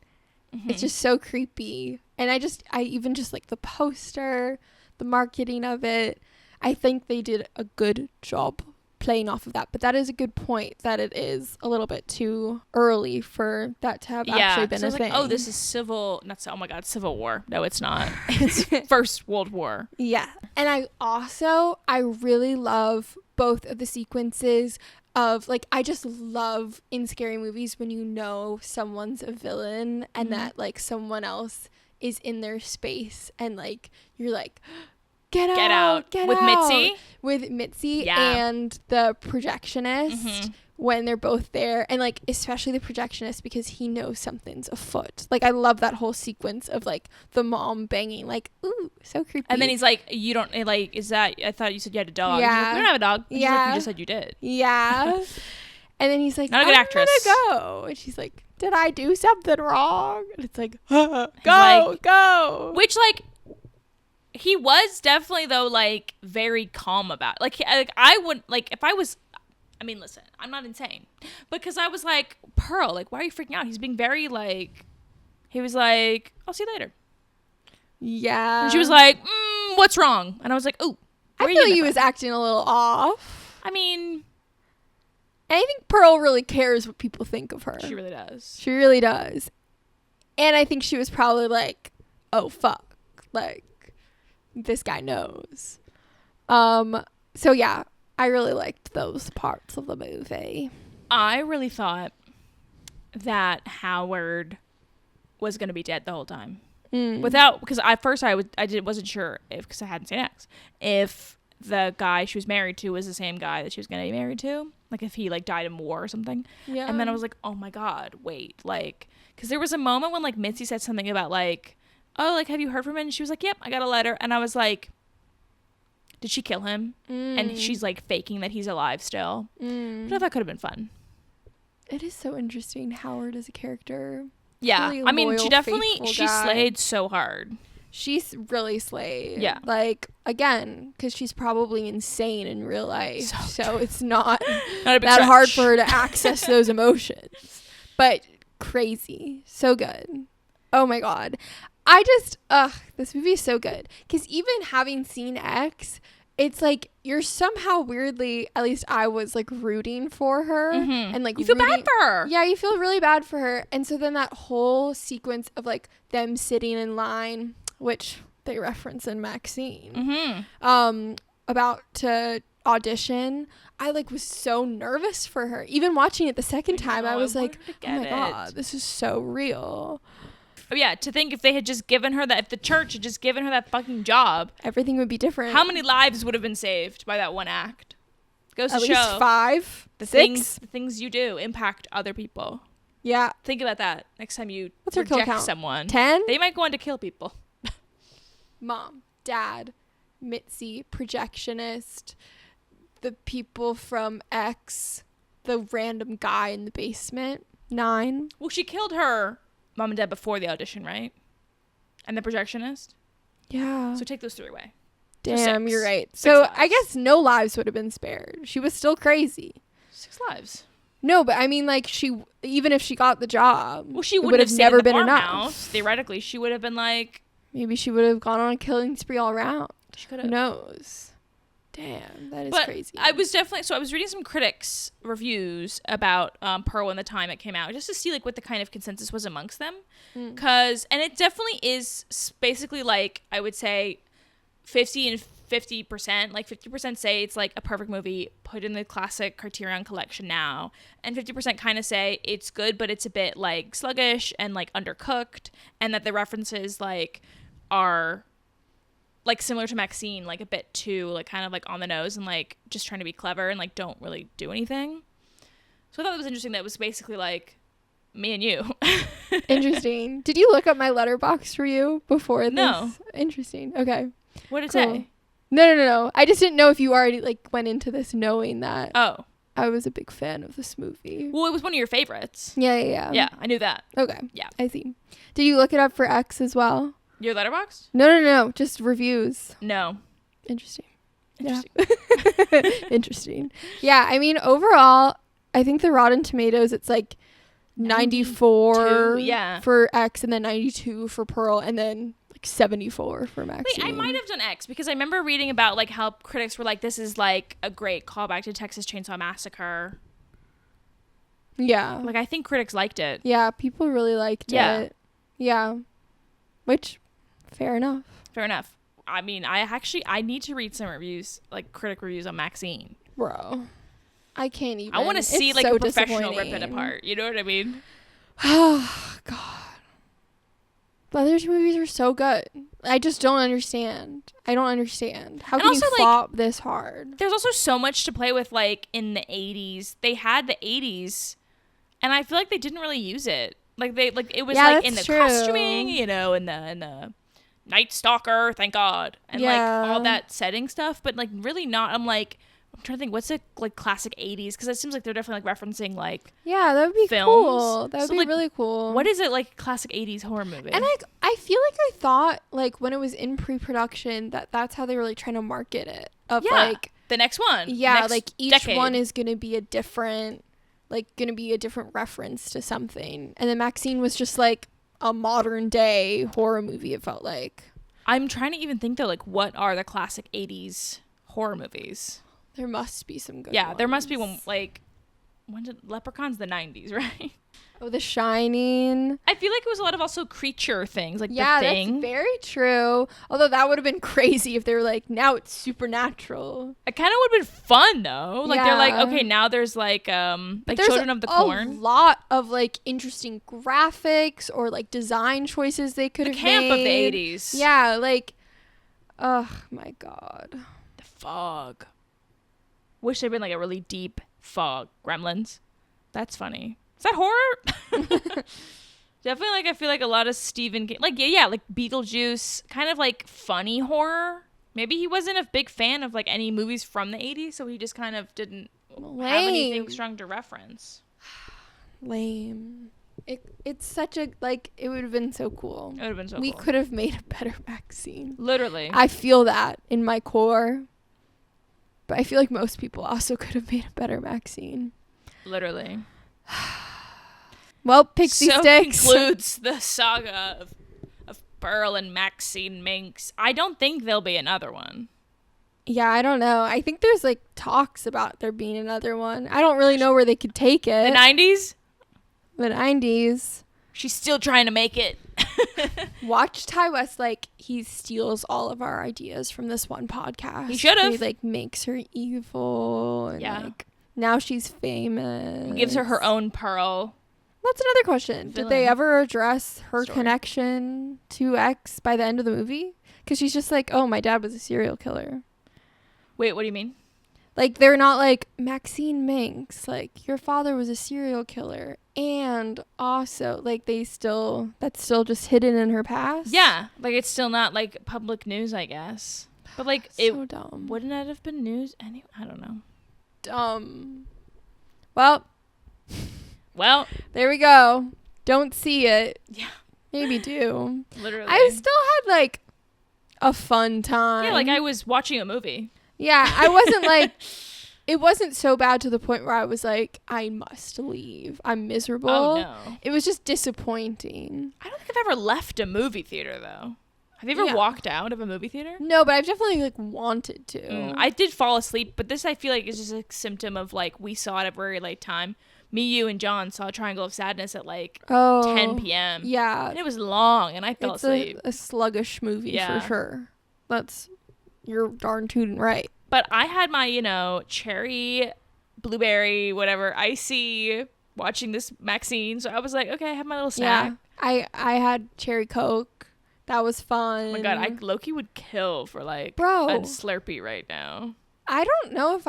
S1: It's just so creepy. And I even just like the poster, the marketing of it. I think they did a good job playing off of that. But that is a good point, that it is a little bit too early for that to have actually been a thing.
S2: Like, oh, this is Civil War. No, it's not. It's First World War.
S1: Yeah. And I really love both of the sequences of, like, I just love in scary movies when you know someone's a villain and that, like, someone else is in their space and, like, you're like, get out with Mitzi and the projectionist when they're both there, and like especially the projectionist because he knows something's afoot. Like, I love that whole sequence of like the mom banging, like, ooh, so creepy.
S2: And then he's like, you don't like, is that, I thought you said you had a dog.
S1: Yeah.
S2: Like, we don't have a dog. And she's like, you just said you did.
S1: Yeah. And then he's like,
S2: not a good actress.
S1: I'm gonna go. And she's like, did I do something wrong? And it's like, go.
S2: Which, like, he was definitely, though, like, very calm about it. Like, I wouldn't, like, if I was, I mean, listen, I'm not insane. Because I was like, Pearl, like, why are you freaking out? He's being very, like, he was like, I'll see you later.
S1: Yeah.
S2: And she was like, what's wrong? And I was like, ooh.
S1: I feel like he was acting a little off.
S2: I mean,
S1: and I think Pearl really cares what people think of her.
S2: She really does.
S1: She really does. And I think she was probably like, oh, fuck. Like, this guy knows. So yeah, I really liked those parts of the movie.
S2: I really thought that Howard was going to be dead the whole time. Because at first I wasn't sure because I hadn't seen X, if the guy she was married to was the same guy that she was going to be married to, like if he like died in war or something. Yeah. And then I was like, oh my god, wait, like, because there was a moment when like Mitzi said something about like, oh, like, have you heard from him? And she was like, yep, I got a letter. And I was like, did she kill him? And she's like faking that he's alive still. But I thought that could have been fun.
S1: It is so interesting. Howard as a character.
S2: Yeah.
S1: Really
S2: I mean,
S1: loyal,
S2: she slayed so hard.
S1: She's really slayed.
S2: Yeah.
S1: Like, again, because she's probably insane in real life. So it's not
S2: that
S1: stretch. Hard for her to access those emotions. But crazy. So good. Oh my god. This movie is so good. Because even having seen X, it's like you're somehow weirdly, at least I was like rooting for her. And like
S2: you feel bad for her.
S1: Yeah, you feel really bad for her. And so then that whole sequence of like them sitting in line, which they reference in Maxine, about to audition, I like was so nervous for her. Even watching it the second time, I was like, oh my god, this is so real.
S2: Oh yeah, to think if they had just given her that, if the church had just given her that fucking job,
S1: everything would be different.
S2: How many lives would have been saved by that one act? Goes to show.
S1: At least 5,
S2: the
S1: 6.
S2: The things you do impact other people.
S1: Yeah.
S2: Think about that next time you
S1: reject
S2: someone.
S1: 10?
S2: They might go on to kill people.
S1: Mom, Dad, Mitzi, projectionist, the people from X, the random guy in the basement. 9.
S2: Well, she killed her mom and dad before the audition, right? And the projectionist?
S1: Yeah.
S2: So take those 3 away.
S1: Damn, you're right. So I guess no lives would have been spared. She was still crazy.
S2: 6 lives.
S1: No, but I mean, like, even if she got the job,
S2: well, she
S1: would have never been enough.
S2: Theoretically, she would have been like,
S1: maybe she would have gone on a killing spree all around.
S2: She could have.
S1: Who knows? Damn, that is crazy.
S2: I was reading some critics' reviews about Pearl and the time it came out, just to see like what the kind of consensus was amongst them. And it definitely is basically like, I would say 50 and 50%. Like 50% say it's like a perfect movie, put in the classic Criterion collection now, and 50% kind of say it's good, but it's a bit like sluggish and like undercooked, and that the references like are like similar to Maxine, like a bit too like kind of like on the nose and like just trying to be clever and like don't really do anything. So I thought it was interesting that it was basically like me and you.
S1: Interesting. Did you look up my letterbox for you before this?
S2: No.
S1: Interesting. Okay.
S2: What did it say?
S1: No. I just didn't know if you already like went into this knowing that.
S2: Oh.
S1: I was a big fan of this movie.
S2: Well, it was one of your favorites.
S1: Yeah.
S2: Yeah, I knew that.
S1: Okay.
S2: Yeah.
S1: I see. Did you look it up for X as well?
S2: Your letterbox?
S1: No. Just reviews.
S2: No.
S1: Interesting. Yeah. Interesting. Yeah. I mean, overall, I think the Rotten Tomatoes, it's like 94
S2: yeah.
S1: for X, and then 92 for Pearl, and then like 74 for Maxine.
S2: Wait, I might have done X because I remember reading about like how critics were like, this is like a great callback to Texas Chainsaw Massacre.
S1: Yeah.
S2: Like, I think critics liked it.
S1: Yeah, people really liked it. Yeah. Which, fair enough.
S2: Fair enough. I mean, I need to read some reviews, like critic reviews on Maxine.
S1: Bro. I can't even.
S2: I want to see like
S1: so
S2: a professional rip it apart. You know what I mean?
S1: Oh, God. The other two movies are so good. I just don't understand. I don't understand. How can you flop this hard?
S2: There's also so much to play with, like, in the 80s. They had the 80s, and I feel like they didn't really use it. Like, it was, like, in the costuming, you know, in the Night Stalker, thank God. And, like, all that setting stuff, but, like, really not. I'm trying to think, what's a like classic 80s? Because it seems like they're definitely like referencing like
S1: that would be
S2: films.
S1: cool. That would be
S2: like,
S1: really cool.
S2: What is it like classic 80s horror movie?
S1: And like I feel like I thought like when it was in pre-production that's how they were like trying to market it. Like
S2: the next one.
S1: Yeah,
S2: next
S1: like each
S2: decade.
S1: one is gonna be a different reference to something. And then Maxine was just like a modern day horror movie, it felt like.
S2: I'm trying to even think though, like what are the classic 80s horror movies?
S1: There must be some good
S2: ones. There must be one, like, when did Leprechaun's the 90s, right?
S1: Oh, The Shining.
S2: I feel like it was a lot of also creature things, like The Thing.
S1: That's very true. Although that would have been crazy if they were like, now it's supernatural.
S2: It kind of would have been fun, though. Like, they're like, okay, now there's, like Children of the Corn.
S1: A lot of, like, interesting graphics or, like, design choices they could have made.
S2: The camp of the 80s.
S1: Yeah, like, oh, my God.
S2: The fog. Wish there'd been like a really deep fog. Gremlins. That's funny. Is that horror? Definitely like I feel like a lot of Stephen King, like like Beetlejuice, kind of like funny horror. Maybe he wasn't a big fan of like any movies from the 80s, so he just kind of didn't have anything strong to reference.
S1: Lame. It's such a like it would have been so cool.
S2: It would have been so cool.
S1: We could have made a better Maxine.
S2: Literally.
S1: I feel that in my core. But I feel like most people also could have made a better Maxine.
S2: Literally.
S1: Well, Pixie Sticks
S2: concludes the saga of Pearl and Maxine Minx. I don't think there'll be another one.
S1: Yeah, I don't know. I think there's like talks about there being another one. I don't really know where they could take it.
S2: The 90s?
S1: The 90s.
S2: She's still trying to make it.
S1: Watch Ty West, like, he steals all of our ideas from this one podcast.
S2: He should have.
S1: He, like, makes her evil. And, like, now she's famous.
S2: He gives her own Pearl.
S1: That's another question. Did they ever address her connection to X by the end of the movie? Because she's just like, oh, my dad was a serial killer.
S2: Wait, what do you mean?
S1: Like, they're not like, Maxine Minx, like, your father was a serial killer. And also, like, that's still just hidden in her past.
S2: Yeah. Like, it's still not, like, public news, I guess. But, like,
S1: so dumb.
S2: Wouldn't it have been news anyway? I don't know.
S1: Dumb. Well, there we go. Don't see it.
S2: Yeah.
S1: Maybe do.
S2: Literally.
S1: I still had, like, a fun time.
S2: Yeah, like, I was watching a movie.
S1: Yeah, I wasn't, like... It wasn't so bad to the point where I was like, I must leave. I'm miserable.
S2: Oh, no.
S1: It was just disappointing.
S2: I don't think I've ever left a movie theater, though. Have you ever walked out of a movie theater?
S1: No, but I've definitely, like, wanted to.
S2: I did fall asleep, but this I feel like is just a symptom of, like, we saw it at a very late time. Me, you, and John saw Triangle of Sadness at, like, 10 p.m.
S1: Yeah.
S2: And it was long, and I fell asleep.
S1: A sluggish movie for sure. You're darn tootin' right.
S2: But I had my, cherry, blueberry, whatever, icy, watching this Maxine. So I was like, okay, I have my little snack.
S1: Yeah. I had cherry Coke. That was fun.
S2: Oh my God, I Loki would kill for, like, a Slurpee right now.
S1: I don't know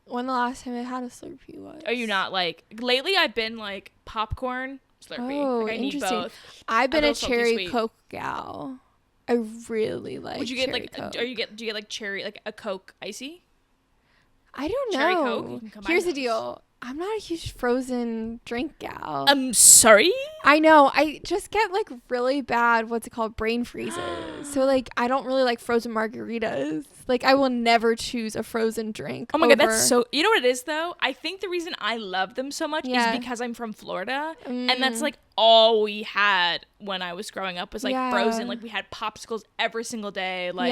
S1: when the last time I had a Slurpee was.
S2: Are you not, like, lately I've been, like, popcorn, Slurpee.
S1: Oh,
S2: like, I need both.
S1: I've been a cherry Coke gal. I really like.
S2: Would you get
S1: cherry Coke.
S2: do you get like cherry, like a Coke icy?
S1: I don't know.
S2: Cherry Coke. You can combine
S1: Here's the
S2: those.
S1: deal. I'm not a huge frozen drink gal.
S2: I'm sorry?
S1: I know. I just get like really bad, what's it called, brain freezes. So like I don't really like frozen margaritas. Like I will never choose a frozen drink.
S2: Oh my God, that's so... You know what it is though? I think the reason I love them so much is because I'm from Florida. And that's like all we had when I was growing up was like frozen. Like we had popsicles every single day. Like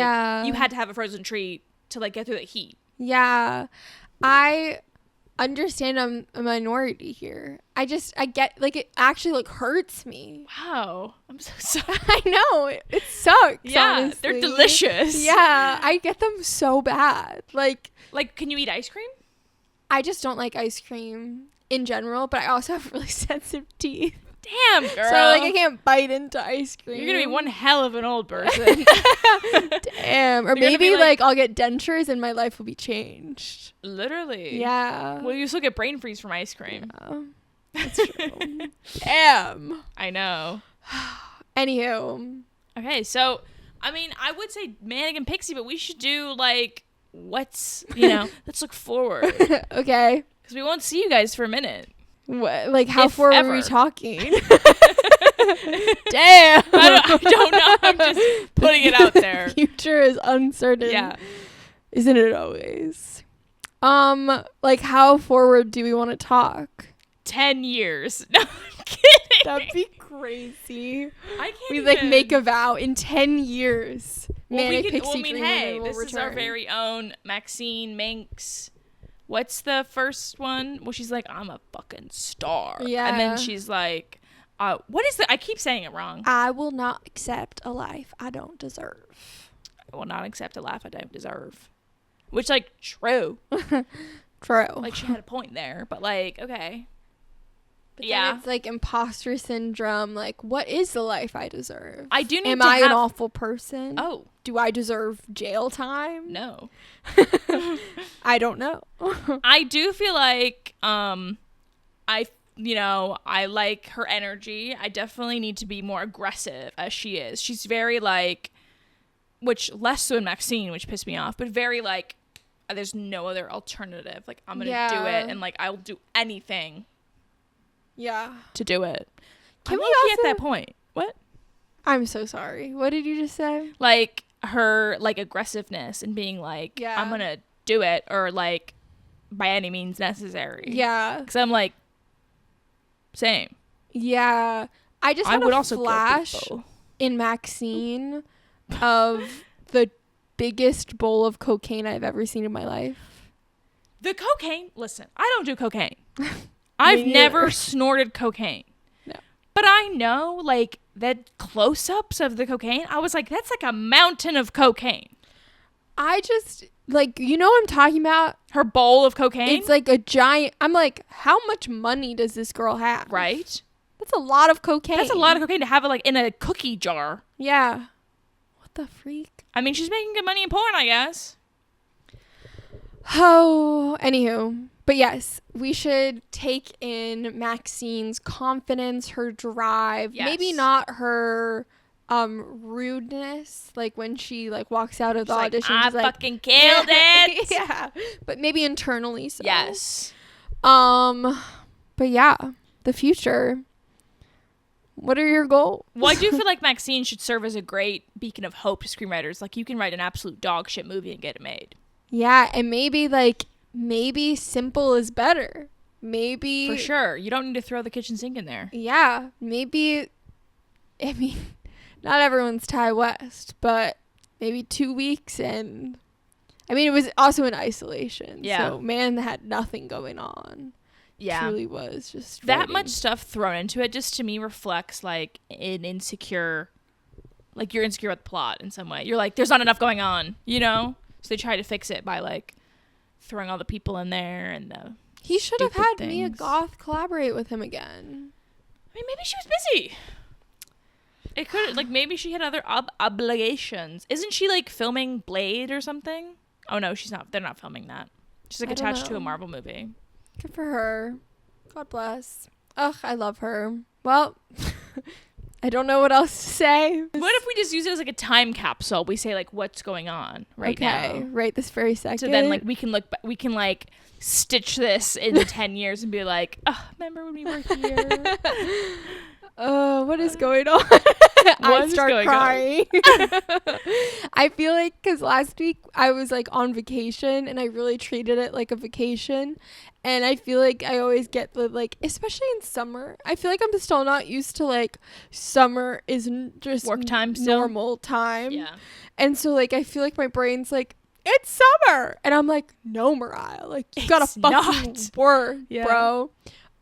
S2: you had to have a frozen treat to like get through the heat.
S1: Yeah. I understand I'm a minority here. I get like it actually like hurts me.
S2: Wow, I'm so sorry.
S1: I know it sucks.
S2: Yeah,
S1: honestly.
S2: they're delicious.
S1: Yeah, I get them so bad. Like
S2: can you eat ice cream?
S1: I just don't like ice cream in general, but I also have really sensitive teeth.
S2: Damn, girl.
S1: So like I can't bite into ice cream.
S2: You're gonna be one hell of an old person.
S1: Damn. Or maybe like I'll get dentures and my life will be changed.
S2: Literally.
S1: Yeah.
S2: Well, you still get brain freeze from ice cream.
S1: Yeah. That's true. Damn.
S2: I know.
S1: Anywho.
S2: Okay, so I mean, I would say Manic and Pixie, but we should do like let's look forward.
S1: Okay.
S2: Because we won't see you guys for a minute.
S1: What? Like how
S2: If
S1: far
S2: ever.
S1: were we talking? Damn.
S2: I don't know. I'm just putting it out there.
S1: The future is uncertain.
S2: Yeah.
S1: Isn't it always? Like how forward do we want to talk?
S2: 10 years. No, I'm kidding.
S1: That'd be crazy.
S2: I can't
S1: We
S2: even...
S1: like make a vow in 10 years. Manic Pixie Dream
S2: hey,
S1: will
S2: this
S1: return.
S2: is our very own Maxine Minx. What's the first one? Well, she's like, I'm a fucking star.
S1: Yeah.
S2: And then she's like, what is I keep saying it wrong.
S1: I will not accept a life I don't deserve.
S2: I will not accept a life I don't deserve. Which, like, true.
S1: True.
S2: Like, she had a point there. But, like, okay.
S1: But then it's like imposter syndrome. Like, what is the life I deserve?
S2: I do need
S1: Am
S2: to
S1: I
S2: have...
S1: an awful person?
S2: Oh.
S1: Do I deserve jail time?
S2: No.
S1: I don't know.
S2: I do feel like I like her energy. I definitely need to be more aggressive as she is. She's very like, which less so in Maxine, which pissed me off, but very like, there's no other alternative. Like, I'm going to do it, and like, I'll do anything.
S1: Yeah.
S2: To do it.
S1: Can
S2: I'm
S1: we
S2: also
S1: at
S2: that point? What?
S1: I'm so sorry. What did you just say?
S2: Like her like aggressiveness and being like, I'm going to do it, or like by any means necessary.
S1: Yeah.
S2: Because I'm like, same.
S1: Yeah. I just had
S2: would
S1: a
S2: also
S1: flash in Maxine of the biggest bowl of cocaine I've ever seen in my life.
S2: The cocaine, listen, I don't do cocaine. I've never snorted cocaine.
S1: No.
S2: But I know, like, that close-ups of the cocaine, I was like, that's like a mountain of cocaine.
S1: I just, like, you know what I'm talking about?
S2: Her bowl of cocaine?
S1: It's like a giant, I'm like, how much money does this girl have?
S2: Right?
S1: That's a lot of cocaine.
S2: That's a lot of cocaine to have it, like, in a cookie jar.
S1: Yeah. What the freak?
S2: I mean, she's making good money in porn, I guess.
S1: Oh, anywho. But yes, we should take in Maxine's confidence, her drive, maybe not her rudeness, like when she like walks out of the audition.
S2: I fucking killed it.
S1: Yeah. But maybe internally so.
S2: Yes.
S1: But yeah, the future. What are your goals?
S2: Well, I do feel like Maxine should serve as a great beacon of hope to screenwriters. Like, you can write an absolute dog shit movie and get it made.
S1: Yeah, and maybe simple is better. Maybe
S2: for sure. You don't need to throw the kitchen sink in there.
S1: Yeah, maybe. I mean, not everyone's Ty West, but maybe 2 weeks, and I mean, it was also in isolation.
S2: Yeah.
S1: So man had nothing going on.
S2: Yeah.
S1: Truly was just
S2: that
S1: writing.
S2: much stuff thrown into it just to me reflects like an insecure, like you're insecure with the plot in some way. You're like, there's not enough going on, you know? So they try to fix it by like throwing all the people in there and
S1: he should have had
S2: things.
S1: Mia Goth collaborate with him again.
S2: I mean, maybe she was busy. It could, like, maybe she had other obligations. Isn't she like filming Blade or something? Oh no, she's not. They're not filming that. She's like attached to a Marvel movie. Good
S1: for her. God bless. Ugh, I love her. Well, I don't know what else to say.
S2: What if we just use it as like a time capsule? We say like what's going on now.
S1: Right this very second.
S2: So then like we can like stitch this in 10 years and be like, oh, remember when we were here?
S1: What is going on? I start crying. I feel like because last week I was like on vacation and I really treated it like a vacation. And I feel like I always get the like, especially in summer, I feel like I'm still not used to like summer isn't just
S2: work time still.
S1: Normal time.
S2: Yeah.
S1: And so like I feel like my brain's like, it's summer. And I'm like, no, Mariah, like you gotta fucking work, bro.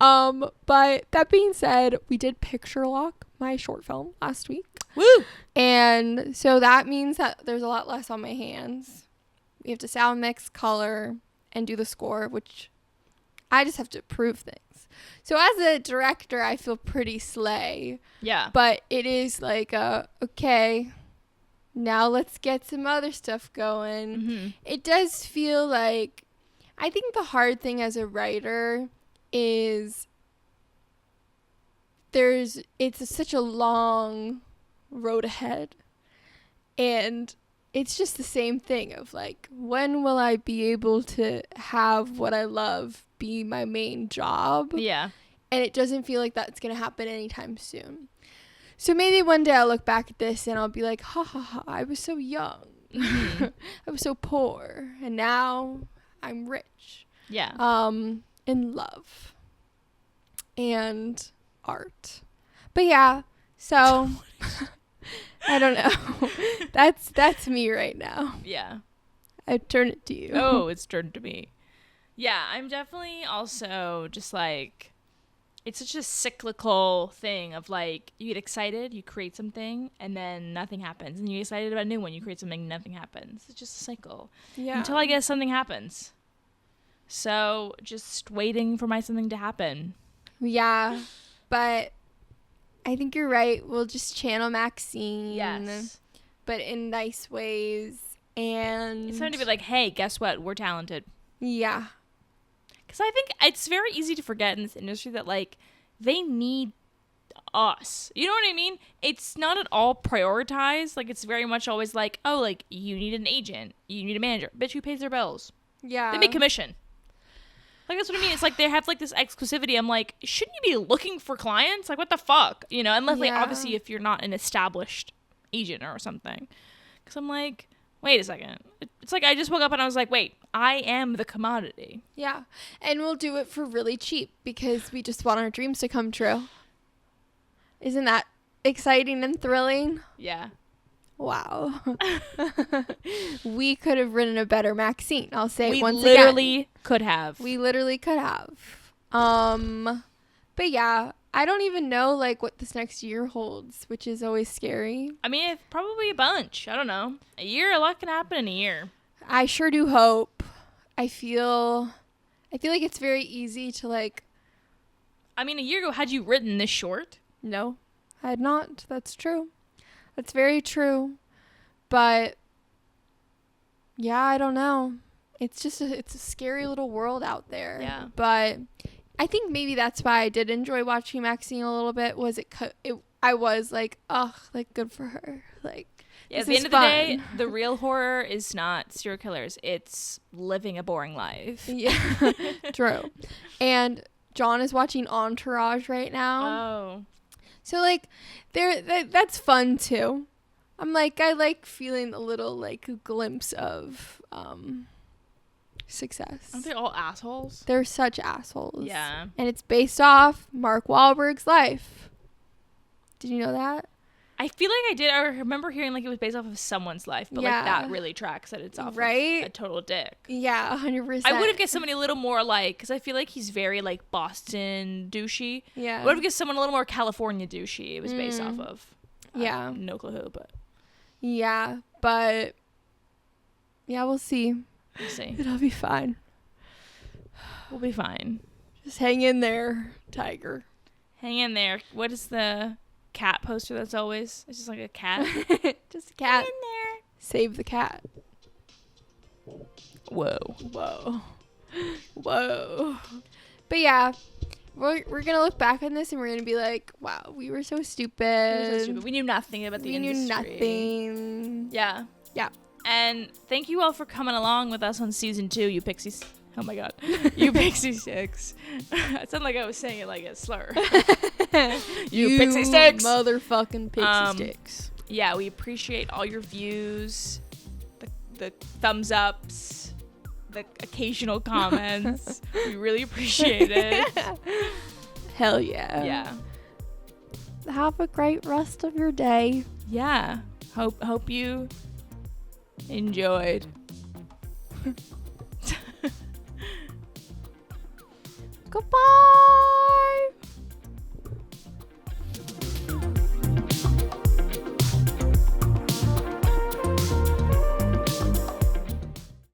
S1: But that being said, we did Picture Lock, my short film, last week.
S2: Woo! And
S1: so that means that there's a lot less on my hands. We have to sound mix, color, and do the score, which I just have to approve things. So as a director, I feel pretty slay.
S2: Yeah.
S1: But it is like, okay, now let's get some other stuff going. Mm-hmm. It does feel like, I think the hard thing as a writer is it's such a long road ahead, and it's just the same thing of like, when will I be able to have what I love be my main job?
S2: Yeah.
S1: And it doesn't feel like that's gonna happen anytime soon. So maybe one day I'll look back at this and I'll be like, ha ha ha, I was so young. Mm-hmm. I was so poor, and now I'm rich.
S2: Yeah.
S1: In love and art. But yeah, so I don't know. That's me right now.
S2: Yeah.
S1: I turn it to you.
S2: Oh, it's turned to me. Yeah, I'm definitely also just like, it's such a cyclical thing of like, you get excited, you create something, and then nothing happens. And you get excited about a new one, you create something, nothing happens. It's just a cycle. Yeah. Until I guess something happens. So just waiting for my something to happen.
S1: Yeah, but I think you're right. We'll just channel Maxine.
S2: Yes.
S1: But in nice ways. And
S2: it's time to be like, hey, guess what? We're talented.
S1: Yeah.
S2: Because I think it's very easy to forget in this industry that, like, they need us. You know what I mean? It's not at all prioritized. Like, it's very much always like, oh, like, you need an agent. You need a manager. Bitch, who pays their bills?
S1: Yeah.
S2: They make commission. Like, that's what I mean. It's like they have, like, this exclusivity. I'm like, shouldn't you be looking for clients? Like, what the fuck? You know, unless, like, obviously if you're not an established agent or something. Because I'm like, wait a second. It's like I just woke up and I was like, wait, I am the commodity.
S1: Yeah. And we'll do it for really cheap because we just want our dreams to come true. Isn't that exciting and thrilling?
S2: Yeah.
S1: Wow. We could have written a better Maxine. I'll say it once again.
S2: We literally could have.
S1: We literally could have. But yeah, I don't even know like what this next year holds, which is always scary.
S2: I mean, it's probably a bunch. I don't know. A lot can happen in a year.
S1: I sure do hope. I feel like it's very easy to like.
S2: I mean, a year ago, had you written this short?
S1: No, I had not. That's true. That's very true. But yeah, I don't know. It's just it's a scary little world out there.
S2: Yeah.
S1: But I think maybe that's why I did enjoy watching Maxine a little bit. I was like, oh, like good for her. Like,
S2: yeah, at the end of the day, the real horror is not serial killers. It's living a boring life.
S1: Yeah, true. And John is watching Entourage right now.
S2: Oh.
S1: So, like, that's fun, too. I'm like, I like feeling a little, like, glimpse of success.
S2: Aren't they all assholes?
S1: They're such assholes.
S2: Yeah.
S1: And it's based off Mark Wahlberg's life. Did you know that?
S2: I feel like I did. I remember hearing, like, it was based off of someone's life. But, like, that really tracks that it's off of a total dick.
S1: Yeah, 100%.
S2: I would have guessed somebody a little more, like, because I feel like he's very, like, Boston douchey.
S1: Yeah.
S2: I would have guessed someone a little more California douchey it was based off of.
S1: Yeah.
S2: No clue who, but.
S1: Yeah, but. Yeah, we'll see.
S2: We'll see.
S1: It'll be fine.
S2: We'll be fine.
S1: Just hang in there, tiger.
S2: Hang in there. What is the cat poster that's always? It's just like a cat.
S1: Just a cat.
S2: Hang in there.
S1: Save the cat. Whoa. But yeah, we're gonna look back on this and we're gonna be like, wow, we were so stupid.
S2: We knew nothing about the industry.
S1: We knew nothing.
S2: Yeah. And thank you all for coming along with us on season 2, you pixies. Oh my god. You pixie sticks. It sounded like I was saying it like a slur. You pixie sticks.
S1: Motherfucking pixie sticks.
S2: Yeah, we appreciate all your views, the thumbs ups, the occasional comments. We really appreciate it.
S1: Hell yeah.
S2: Yeah.
S1: Have a great rest of your day.
S2: Yeah. Hope you enjoyed.
S1: Goodbye.